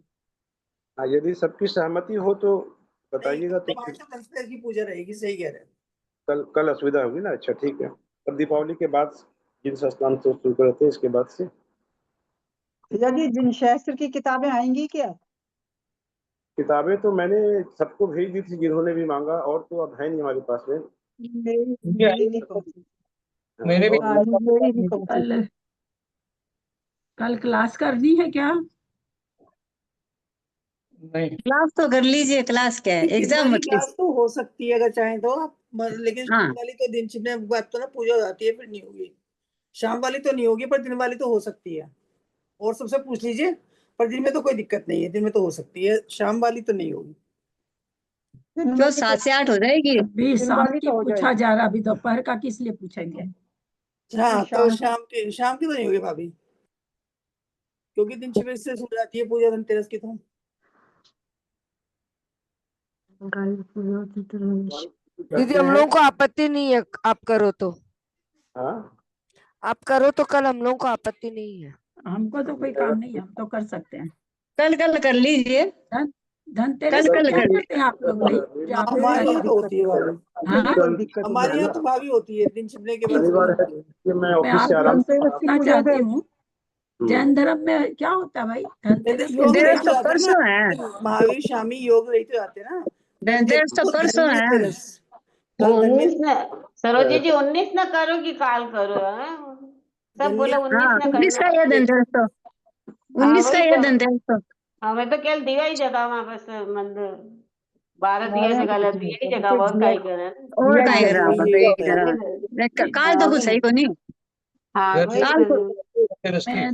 हाँ, यदि सबकी सहमति हो तो नहीं, बताइएगा। तो भाई साहब धनतेरस की पूजा रहेगी, सही कह रहे हैं। कल असुविधा होगी ना। अच्छा ठीक है, तब दीपावली के बाद जिन स्नान तो शुरू करते हैं, इसके बाद से यदि जिन शास्त्र की किताबें आएंगी क्या? किताबें तो मैंने सबको भेज दी थी जिन्होंने भी मांगा, और तो अब है नहीं हमारे पास में। मेरी नहीं पहुंची। मैंने भी हाँ, मेरी नहीं पहुंची। कल क्लास करनी है क्या? नहीं, क्लास तो कर लीजिए, क्लास क्या है, दिन एग्जाम वाली मत लीजिए। क्लास तो हो सकती है अगर चाहें तो आप, लेकिन हाँ। शाम वाली तो दिन छिपने बात तो ना पूजा हो जाती है, फिर नहीं होगी। शाम वाली तो नहीं होगी, पर दिन वाली तो हो सकती है। और सबसे पूछ लीजिए, पर दिन में तो कोई दिक्कत नहीं है, दिन में तो हो सकती है, शाम वाली तो नहीं होगी। क्यों 7 से 8 हो जाएगी? अभी शाम वाली की तो हो पूछा जाएगी। जा रहा, अभी दोपहर का किस लिए पूछेंगे? हाँ, तो शाम शाम की तो नहीं होगी भाभी, क्योंकि दिन छिपे से शुरू जाती है पूजा धनतेरस की। तो दीदी हम लोगों को आपत्ति नहीं है, आप करो तो। हाँ, आप करो तो कल हम लोगों को आपत्ति नहीं है। हमको तो कोई काम नहीं है, हम तो कर सकते हैं। कल कर लीजिए। धनतेरस कल क्या कर करते हैं आप लोग? नहीं, जो आप लोग हमारे यहाँ करते तो होती है भाभी, हैं। हाँ, हमारे यहाँ तो भाभी होती है, दिन छिपने के बाद शनिवार है कि मैं मैं ऑफिस से आपको आराम से पूछना चाहती हूँ जैन धर्म में क्या होता है भाई? धनतेरस के योग दिन रहित क्या हो जाते हैं परसों है। ना, महावीर स्वामी योग रहित हो जाते हैं ना। धनतेरस तो परसों है। धनतेरस तो कल 19 ना सरोजी जी 19 ना करो कि काल करो है? सब बोले 19 हाँ ना 19 का करना। ये धनतेरस तो, 19 का वही ये तो। धनतेरस तो। हमें तो केवल दिया ही जगा वहां बस मंदिर 12 दिया हमारे यहाँ जगा तो ले, कुछ नहीं दिया ही होता, जगा सिर्फ और दिया काई करे। और दिया कहीं जलाते करा हैं। बस यही एक होता है। जरा काल तो कुछ सही को नहीं। हाँ वही काल तो। धनतेरस की। मैं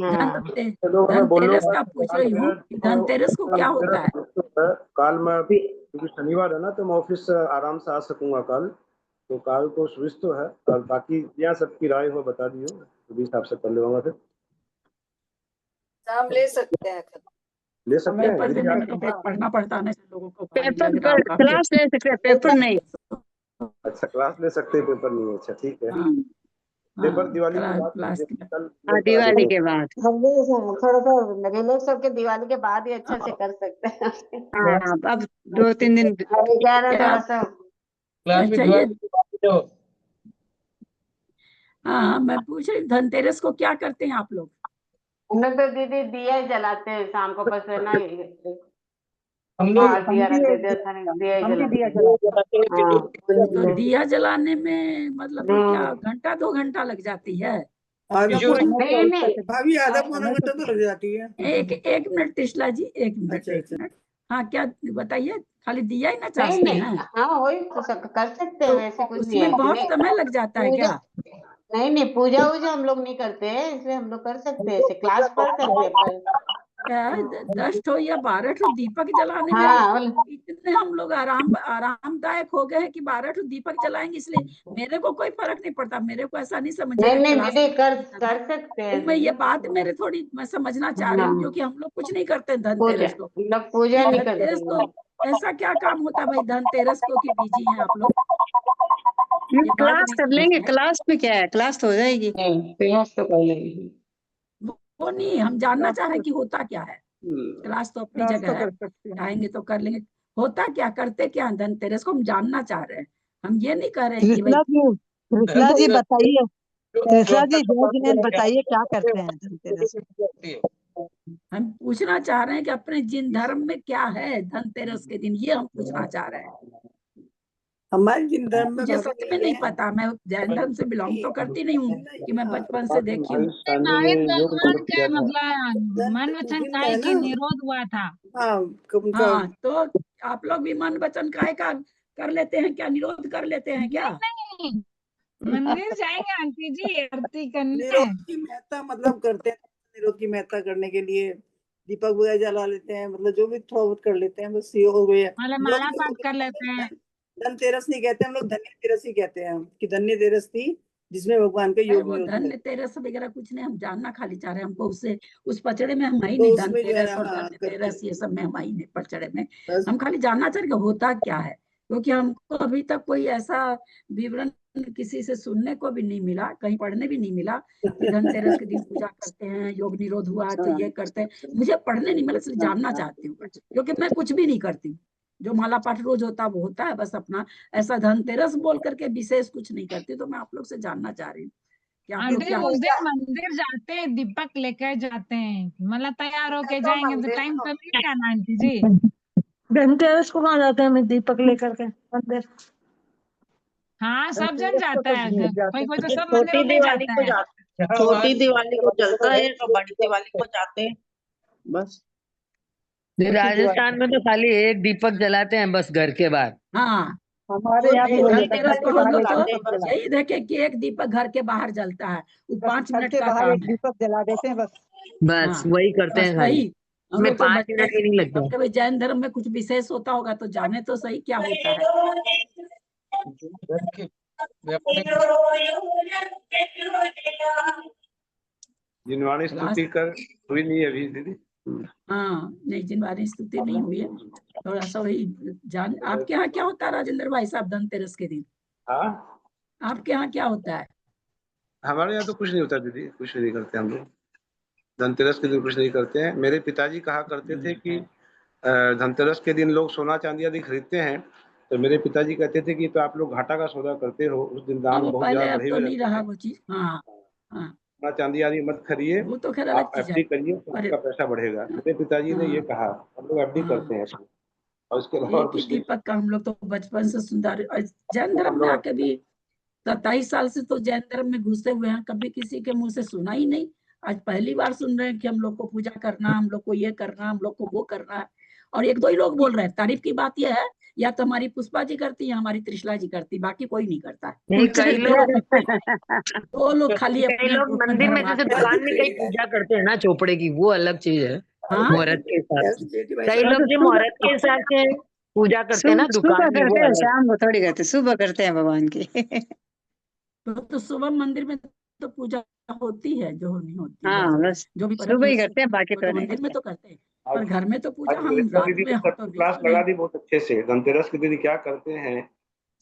हाँ धनतेरस का पूछ रही हूँ कि धनतेरस को क्या होता है? काल मैं, क्योंकि शनिवार है ना, तो मैं ऑफिस से आराम से आ सकूंगा कल, तो काल को सुविधा तो है। और बाकी यहाँ सबकी राय हो बता दियो, तो हिसाब से कर लूंगा। फिर नाम ले सकते हैं। ले सकते हैं पेपर दीदी देने आप? में तो पढ़ना पड़ता है ना लोगों को, भारी पेपर लग रहा होगा क्लास ले सकते हैं, पेपर नहीं। अच्छा क्लास ले सकते हैं, पेपर नहीं है। अच्छा ठीक है। हाँ पेपर दिवाली के बाद क्लास लीजिए, कल हाँ करा दिवाली देंगे। के बाद। हम भी थोड़ा सा रिलैक्स होके दिवाली के बाद ही अच्छा से कर सकते हैं। हाँ अब 2-3 दिन अभी क्या है ना क्या? थोड़ा सा क्लास भी अच्छा ये दिवाली के बाद ही जाओ। हाँ मैं पूछ रही धनतेरस को क्या करते हैं आप लोग? हम लोग तो दीदी दिया ही जलाते हैं शाम को, बस है ना हम लोग बाहर दिया हम रख भी देते हैं, खाने दिया ही हम भी दिया जलाते जलाते हैं। हैं। तो हाँ दिया जलाने में मतलब कि क्या घंटा 2 घंटा लग जाती है? आधा जो पौना नहीं नहीं भाभी, आधा पौना घंटा तो लग जाती है। एक मिनट तिशला जी, एक मिनट अच्छा एक अच्छा। मिनट। हाँ क्या बताइए, खाली दिया ही ना नहीं चाहते नहीं हैं हाँ वही तो सब कर सकते हैं, तो वैसे कुछ नहीं है उसमें बहुत नहीं, समय लग जाता है पूजा क्या? नहीं नहीं पूजा वूजा हम लोग नहीं करते हैं, इसलिए हम लोग कर सकते हैं, ऐसे क्लास पढ़ सकते हैं पर। क्या 10 ठो या 12 ठो दीपक जलाने में हाँ इतने हम लोग आरामदायक हो गए हैं कि 12 ठो दीपक जलाएंगे, इसलिए मेरे को कोई फर्क नहीं पड़ता। मेरे को ऐसा नहीं समझिएगा नहीं नहीं क्लास दीदी कर सकते तो हैं मैं ये दीदी। बात मेरे थोड़ी मैं समझना चाह रही हूँ, हाँ क्योंकि हम लोग कुछ नहीं करते पूजा धनतेरस को। हम लोग पूजा ये नहीं धनतेरस करते को ऐसा क्या काम होता है भाई धनतेरस को कि बिजी हैं आप लोग? ये बात क्लास नहीं कर समझ लेंगे, में क्लास में क्या है, क्लास तो हो जाएगी। नहीं प्रयास तो कर लेंगे। वो नहीं, हम जानना चाह रहे हैं कि होता क्या है। क्लास तो अपनी क्लास जगह तो है, कर सकते हैं। चाहेंगे तो कर लेंगे। होता क्या, करते क्या धनतेरस को हम जानना चाह रहे हैं। हम ये नहीं कह रहे हैं कि भाई कृष्णा जी बताइए, कृष्णा जी जय जिनेंद्र धनतेरस बताइए क्या करते हैं धनतेरस में? होती है। हम पूछना चाह रहे हैं कि अपने जिन धर्म में क्या है धनतेरस के दिन, ये हम पूछना चाह रहे हैं। हमारे जिन धर्म में मुझे सच में नहीं पता, मैं जैन धर्म से बिलोंग तो करती नहीं हूँ कि मैं बचपन से देखी हूँ। महावीर ने योग भगवान दिवस का किया था। मतलब मन वचन जिन काय है के ना, निरोध हुआ था। हाँ उनका हाँ तो आप लोग भी मन वचन काय का कर लेते हैं क्या, निरोध कर लेते हैं क्या? नहीं मंदिर जाएंगे आंटी जी आरती करने। निरोध की महत्ता मतलब करते हैं, निरोध की महत्ता करने के लिए दीपक वगैरह जला लेते हैं, मतलब जो भी थोड़ा बहुत कर लेते हैं, बस ये हो गया। माला लोग माला पाठ कर लेते हैं। धनतेरस नहीं कहते हम लोग, धन्य तेरस ही कहते हैं कि धन्य तेरस थी जिसमें भगवान का अरे योग वो निरोध हुआ। धनतेरस वगैरह कुछ नहीं, हम जानना खाली चाह रहे हैं। हमको उससे उस पचड़े में हम ही तो नहीं, उसमें जो है धनतेरस ना, और हाँ करते धनतेरस ये सब में हम ही नहीं पचड़े में। बस। हम खाली जानना चाह रहे हैं कि होता क्या है, क्योंकि हमको अभी तक कोई ऐसा विवरण किसी से सुनने को भी नहीं मिला, कहीं पढ़ने भी नहीं मिला कि धनतेरस के दिन पूजा करते हैं, योग निरोध हुआ है तो ये करते हैं। मुझे पढ़ने नहीं मिला, इसलिए जानना चाहती हूँ, क्योंकि मैं कुछ भी नहीं करती हूँ। जो माला पाठ रोज होता है वो होता है, बस अपना ऐसा धनतेरस बोल करके विशेष कुछ नहीं करती। तो मैं आप लोग से जानना चाह रही हूँ कि आप लोग आंटी क्या उस दिन मंदिर जाते हैं दीपक लेकर जाते हैं, मतलब तैयार होके जाएंगे तो टाइम तो मिलेगा ना आंटी जी। धनतेरस को कहाँ जाते हैं हम दीपक लेकर के मंदिर? हाँ सब जन जाता है, कोई कोई तो सब छोटी मंदिरों में दिवाली जाता को है। जाते हैं, छोटी दिवाली को जलता है तो बड़ी दिवाली को जाते हैं बस। राजस्थान में तो खाली एक दीपक जलाते हैं बस घर के बाहर। हाँ हमारे यहाँ नहीं, तो धनतेरस को हम लोग जलाते हैं तो बस। यही देखे कि एक दीपक घर के बाहर जलता है, वो 5 घर मिनट के का बाहर काम एक है। दीपक जला देते हैं बस। बस हाँ वही करते बस हैं खाली, वही। हम उसमें लोग तो 5 बच्चे मिनट भी नहीं लगते। कभी जैन धर्म में कुछ विशेष होता होगा तो जाने तो सही क्या होता है। धन की व्यापारी जिनवाणी क्लास स्तुति कर हुई नहीं है अभी दीदी। हाँ नहीं, जिनवारी स्तुति नहीं हुई है, थोड़ा सा वही जान। आपके यहाँ क्या होता है राजेंद्र भाई साहब धनतेरस के दिन? हाँ आपके यहाँ क्या होता है? हमारे यहाँ तो कुछ नहीं होता दीदी, कुछ नहीं करते हम लोग। धनतेरस के दिन कुछ नहीं करते हैं। मेरे पिताजी कहा करते थे कि धनतेरस के दिन लोग सोना चांदी आदि खरीदते हैं, तो मेरे पिताजी कहते थे कि तो आप लोग घाटा का सौदा करते हो, उस दिन हाँ दाम वो बहुत पहले, ज्यादा अब बढ़े तो हुए नहीं रहते रहा हैं। वो चीज। हाँ हाँ सोना चांदी आदि मत खरीदिए, वो तो खैर अलग आप चीज है। एफडी करिए तो पर आपका पैसा बढ़ेगा। मेरे पिताजी ने ये हाँ कहा, हम लोग एफडी करते हाँ, हैं इसमें, और इसके अलावा और एक ही कुछ नहीं दीपक का हम लोग तो बचपन से सुंदर, और जैन धर्म हम में लोग। आके भी 27 साल से तो जैन धर्म में घुसे हुए हैं, कभी किसी के मुंह से सुना ही नहीं। आज पहली बार सुन रहे हैं कि हम लोग को पूजा करना, हम लोग को ये करना, हम लोग को वो करना है। और एक दो ही लोग बोल रहे हैं। तारीफ की बात यह है, या तो हमारी पुष्पा जी करती है, हमारी त्रिशला जी करती, बाकी कोई नहीं करता है। नहीं, कई सिर्फ लोग दो लोग खाली कई अपने लोग ग्रुप में मंदिर में धर्म जैसे आचरण दुकान में करते कई हैं। पूजा करते हैं ना चोपड़े की, वो अलग चीज है हाँ मुहूर्त के हिसाब से। भाई कई साहब, लोग जो मुहूर्त के हिसाब से पूजा करते हैं ना सुबह दुकान में, वो करते हैं, अलग। हाँ, शाम को थोड़ी करते, सुबह करते हैं भगवान की। तो सुबह मंदिर में तो पूजा होती है जो नहीं होती है, हाँ, बस जो भी पर्व सुबह है ही उसकी, करते हैं, बाकी वो तो तो नहीं मंदिर में करते। तो करते हैं। आज पर घर में तो पूजा आज हम मेरे रात दीदी में ने हो तो सबकी नहीं क्लास सुने। लगा दी बहुत अच्छे से। धनतेरस के दिन क्या करते हैं,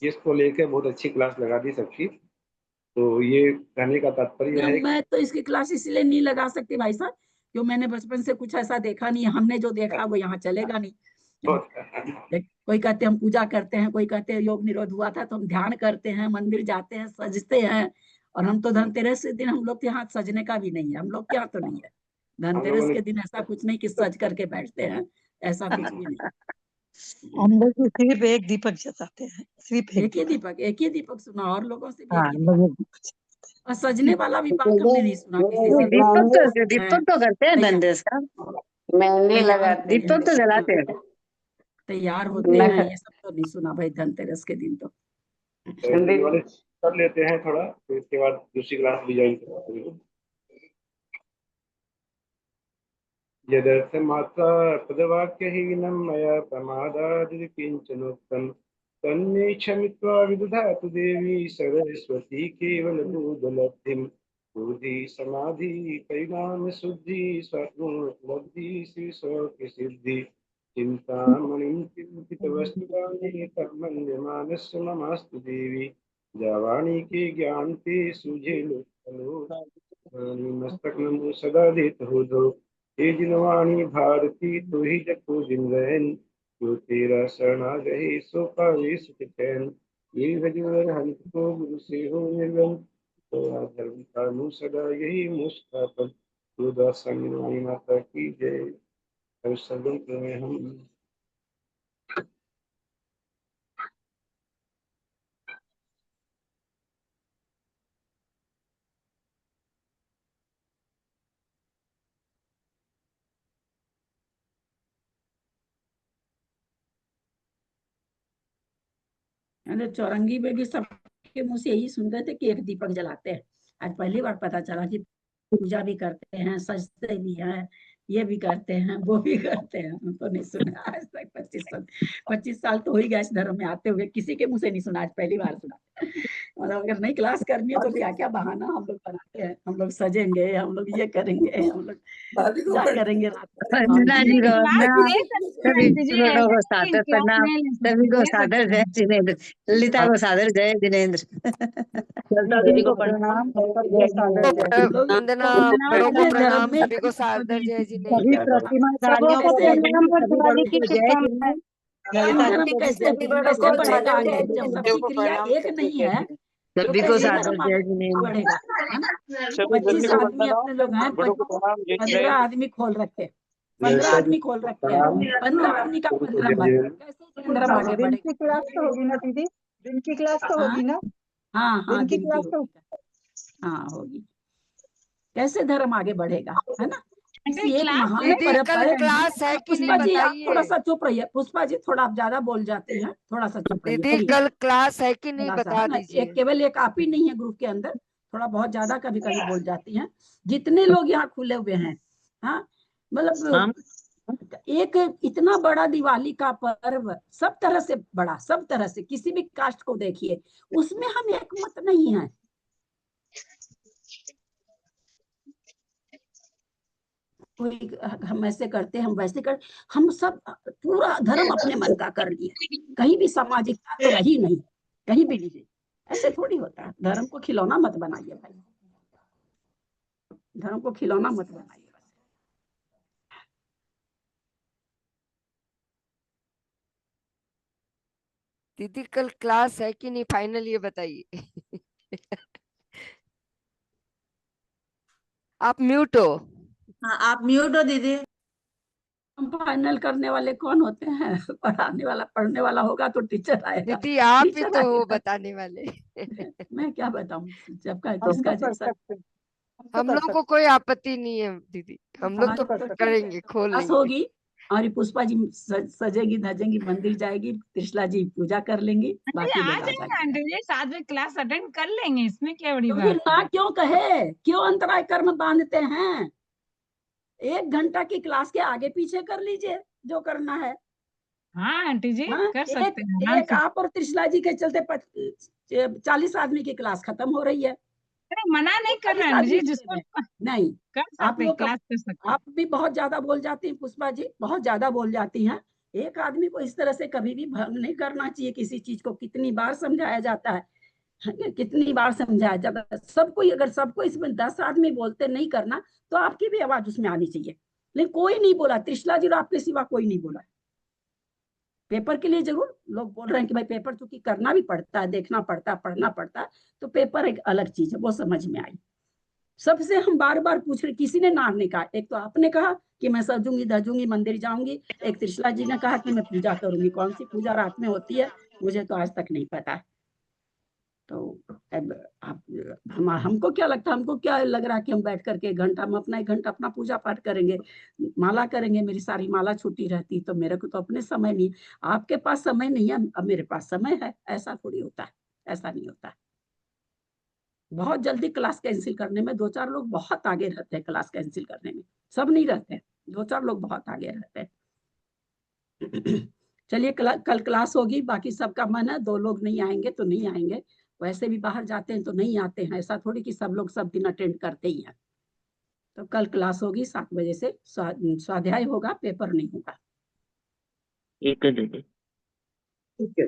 इसको लेके बहुत अच्छी क्लास लगा दी सबकी। तो ये कहने का तात्पर्य नहीं, है मैं तो इसकी क्लास इसलिए नहीं लगा सकती भाई साहब, क्यों मैंने बचपन से कुछ ऐसा देखा नहीं है। हमने जो देखा वो यहाँ चलेगा नहीं। कोई कहते हैं हम पूजा करते हैं, कोई कहते हैं योग निरोध हुआ था तो हम ध्यान करते हैं, मंदिर जाते हैं, सजते हैं। और हम तो धनतेरस के दिन, हम लोग के यहाँ सजने का भी नहीं है, हम लोग के यहाँ तो नहीं है। हम लोगों धनतेरस ने के दिन ऐसा कुछ नहीं कि सज करके बैठते हैं, ऐसा कुछ भी नहीं। हम लोग तो सिर्फ एक दीपक जलाते हैं, सिर्फ एक दीपक। एक ही दीपक सुना, और लोगों से भी एक हाँ, ही हम दीपक। लोग एक दीपक और सजने वाला भी बात हमने नहीं सुना किसी नहीं, से। लोग दीपक तो करते हैं तैयार धनतेरस का। मेहंदी तैयार लगाते होते हैं। हैं, दीपक तो जलाते हैं। तैयार होते हैं, मैं- ये सब तो नहीं सुना भाई धनतेरस के दिन तो। ये वाले कर लेते हैं थोड़ा, फिर इसके बाद दूसरी क्लास भी ज्वाइन करते हैं। यदर्थ मात्रा पदवाक्यहीनं मया प्रमादादिकिञ्चनोक्तं तन्मे क्षमित्वा विदधातु देवी सरस्वती केवलबोधलब्धिं। बुद्धि समाधि परिणाम शुद्धि स्वात्मोपलब्धि श्री शौक्य सिद्धि। चिंतामणिं चिन्तितवस्तुवाणी कर्मण्यमानस्य ममास्तु देवी। जावाणी के ज्ञान के सूझे लोकलो मस्तक नमो सदा देत हो दो। हे जिनवाणी भारती तू ही जगो जिनवैन, जो तेरा शरणा रहे सो पावे सुख चैन। ये भजवर हंत को गुरु से हो निर्गन, तो धर्म का मुँह सदा यही मुस्कापन। तो दासानी वाणी माता की जय। हर सदन में हम अरे चौरंगी में भी सबके मुंह से यही सुनते थे कि एक दीपक जलाते हैं। आज पहली बार पता चला कि पूजा भी करते हैं, सजते भी हैं, ये भी करते हैं, वो भी करते हैं। हम तो नहीं सुना आज तक। 25 साल तो हो ही गया इस धर्म में आते हुए, किसी के मुंह से नहीं सुना, आज पहली बार सुना। मतलब अगर नई क्लास करनी है तो क्या क्या बहाना हम लोग बनाते हैं। हम लोग सजेंगे, हम लोग ये करेंगे, हम लोग भाभी को पूजा पढ़ करेंगे रात को। वंदना जी को क्लास वंदना, ले सकते हैं सभी आंटी जी, बड़ों ऐसा को नहीं सादर क्लास प्रणाम, नहीं ले सभी को ले सादर सकते जय हैं। जिनेन्द्र, ललिता को सादर जय जिनेन्द्र, ललिता दीदी को प्रणाम, सबको सादर जय। हम लोग वंदना, बड़ों को अपने धर्म प्रणाम, में सभी को सादर जय सभी जिनेन्द्र। प्रतिमाधारियों को कैसे जय जिनेन्द्र, सभी बड़ों को जय जिनेन्द्र, हम ललिता जी धर्म को भी कैसे जय जिनेन्द्र, कैसे सबको बढ़ेगा जय आगे, जब जिनेन्द्र, सबकी क्रिया एक नहीं है तो सभी को कैसे सादर धर्म जय आगे जिनेन्द्र। बढ़ेगा, है ना। 25 आदमी अपने लोग हैं, 15 आदमी खोल रखे हैं, 15 ललिता जी आदमी खोल रखे हैं, प्रणाम, 15 आदमी का सभी को 15 जय मत, जय। कैसे धर्म आगे दिन बढ़ेगा। की क्लास तो होगी ना दीदी, दिन की क्लास तो हाँ होगी ना, हाँ हाँ, दिन की दिन की क्लास तो। होगी, हाँ होगी। कैसे धर्म आगे बढ़ेगा, है ना। किसी एक क्लास महान दीदी पर्व कल पर। क्लास है कि नहीं पुष्पा जी आप थोड़ा बताइए। सा चुप रहिए, पुष्पा जी थोड़ा आप ज्यादा बोल जाती हैं, थोड़ा सा चुप रहिए दीदी प्लीज। कल क्लास है कि नहीं थोड़ा सा है बता ना, एक दीजिए। केवल एक आप ही नहीं है ग्रुप के अंदर, थोड़ा बहुत ज्यादा कभी कभी बोल जाती हैं। जितने लोग यहाँ खुले हुए हैं, हाँ, मतलब हम एक इतना बड़ा दिवाली का पर्व, सब तरह से बड़ा, सब तरह से, किसी भी कास्ट को देखिए, उसमें हम एक मत नहीं है। कोई हम ऐसे करते, हम वैसे कर, हम सब पूरा धर्म अपने मन का कर लिए, कहीं भी सामाजिकता तो रही नहीं, कहीं भी नहीं। ऐसे थोड़ी होता है। धर्म को खिलौना मत बनाइए भाई, धर्म को खिलौना मत बनाइए। दीदी कल क्लास है कि नहीं फाइनल ये बताइए। आप म्यूट हो। हाँ आप म्यूट हो दीदी। हम फाइनल करने वाले कौन होते हैं? पढ़ाने वाला, पढ़ने वाला होगा तो टीचर आएगा। दीदी आप ही टीचर तो हो आएगा। बताने वाले। मैं क्या बताऊं, जब का हम जिसका तो कर जैसा। सकते हैं, हम तो हम कर लोग को सकते कोई आपत्ति नहीं है दीदी, हम लोग हम तो तो कर सकते करेंगे, खोल क्लास लेंगे। होगी और ये पुष्पा जी सजेगी धजेंगी, मंदिर जाएगी, त्रिशला जी पूजा कर लेंगी, आंटी बाकी आ लोग आ जाएंगे, जाएंगे। आंटी जी साथ में क्लास अटेंड कर लेंगे, इसमें क्या बड़ी तो फिर बात ना है। क्यों कहे, क्यों अंतराय कर्म बांधते हैं? 1 घंटा की क्लास के आगे पीछे कर लीजिए जो करना है। हाँ आंटी जी हाँ, कर एक सकते हैं आराम एक से। आप और त्रिशला जी के चलते 40 आदमी की क्लास खत्म हो रही है। अरे मना नहीं कर 40 रहे आंटी आदमी जी, के जिसको में नहीं, कर आप सकते हैं, लोग का, क्लास कर सकते हैं। आप भी बहुत ज्यादा बोल जाती हैं पुष्पा जी, बहुत ज्यादा बोल जाती हैं। एक आदमी को इस तरह से कभी भी भंग नहीं करना चाहिए किसी चीज को। कितनी बार समझाया जाता है, कितनी बार समझाया जाता है सबको। अगर सबको इसमें 10 आदमी बोलते नहीं करना, तो आपकी भी आवाज उसमें आनी चाहिए। लेकिन कोई नहीं बोला, त्रिशला जी और आपके सिवा कोई नहीं बोला। पेपर के लिए जरूर लोग बोल रहे हैं कि भाई पेपर चूंकि करना भी पड़ता है, देखना पड़ता है, पढ़ना पड़ता है, तो पेपर एक अलग चीज है, वो समझ में आई। सबसे हम बार बार पूछ रहे, किसी ने ना नहीं कहा। एक तो आपने कहा कि मैं सजूंगी धजूंगी मंदिर जाऊंगी, एक त्रिशला जी ने कहा कि मैं पूजा करूंगी। कौन सी पूजा रात में होती है मुझे तो आज तक नहीं पता। तो अब आप, हमको क्या लगता है, हमको क्या लग रहा है कि हम बैठ करके 1 घंटा, हम अपना 1 घंटा अपना पूजा पाठ करेंगे, माला करेंगे। मेरी सारी माला छूटी रहती, तो मेरे को तो अपने समय नहीं। आपके पास समय नहीं है, अब मेरे पास समय है, ऐसा थोड़ी होता है, ऐसा नहीं होता है। बहुत जल्दी क्लास कैंसिल करने में 2-4 लोग बहुत आगे रहते हैं, क्लास कैंसिल करने में सब नहीं रहते हैं, 2-4 लोग बहुत आगे रहते हैं। चलिए कल क्लास होगी, बाकी सबका मन है, 2 लोग नहीं आएंगे तो नहीं आएंगे, वैसे भी बाहर जाते हैं तो नहीं आते हैं, ऐसा थोड़ी कि सब लोग सब दिन अटेंड करते ही हैं। तो कल क्लास होगी 7 बजे से, स्वाध्याय होगा, पेपर नहीं होगा। ठीक है दीदी। ठीक है।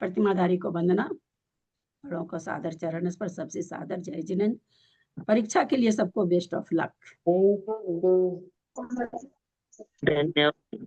प्रतिमाधारी को वंदना, बड़ों को सादर चरण पर सबसे सादर जय जिनेंद्र। परीक्षा के लिए सबको बेस्ट ऑफ लक। धन्यवाद।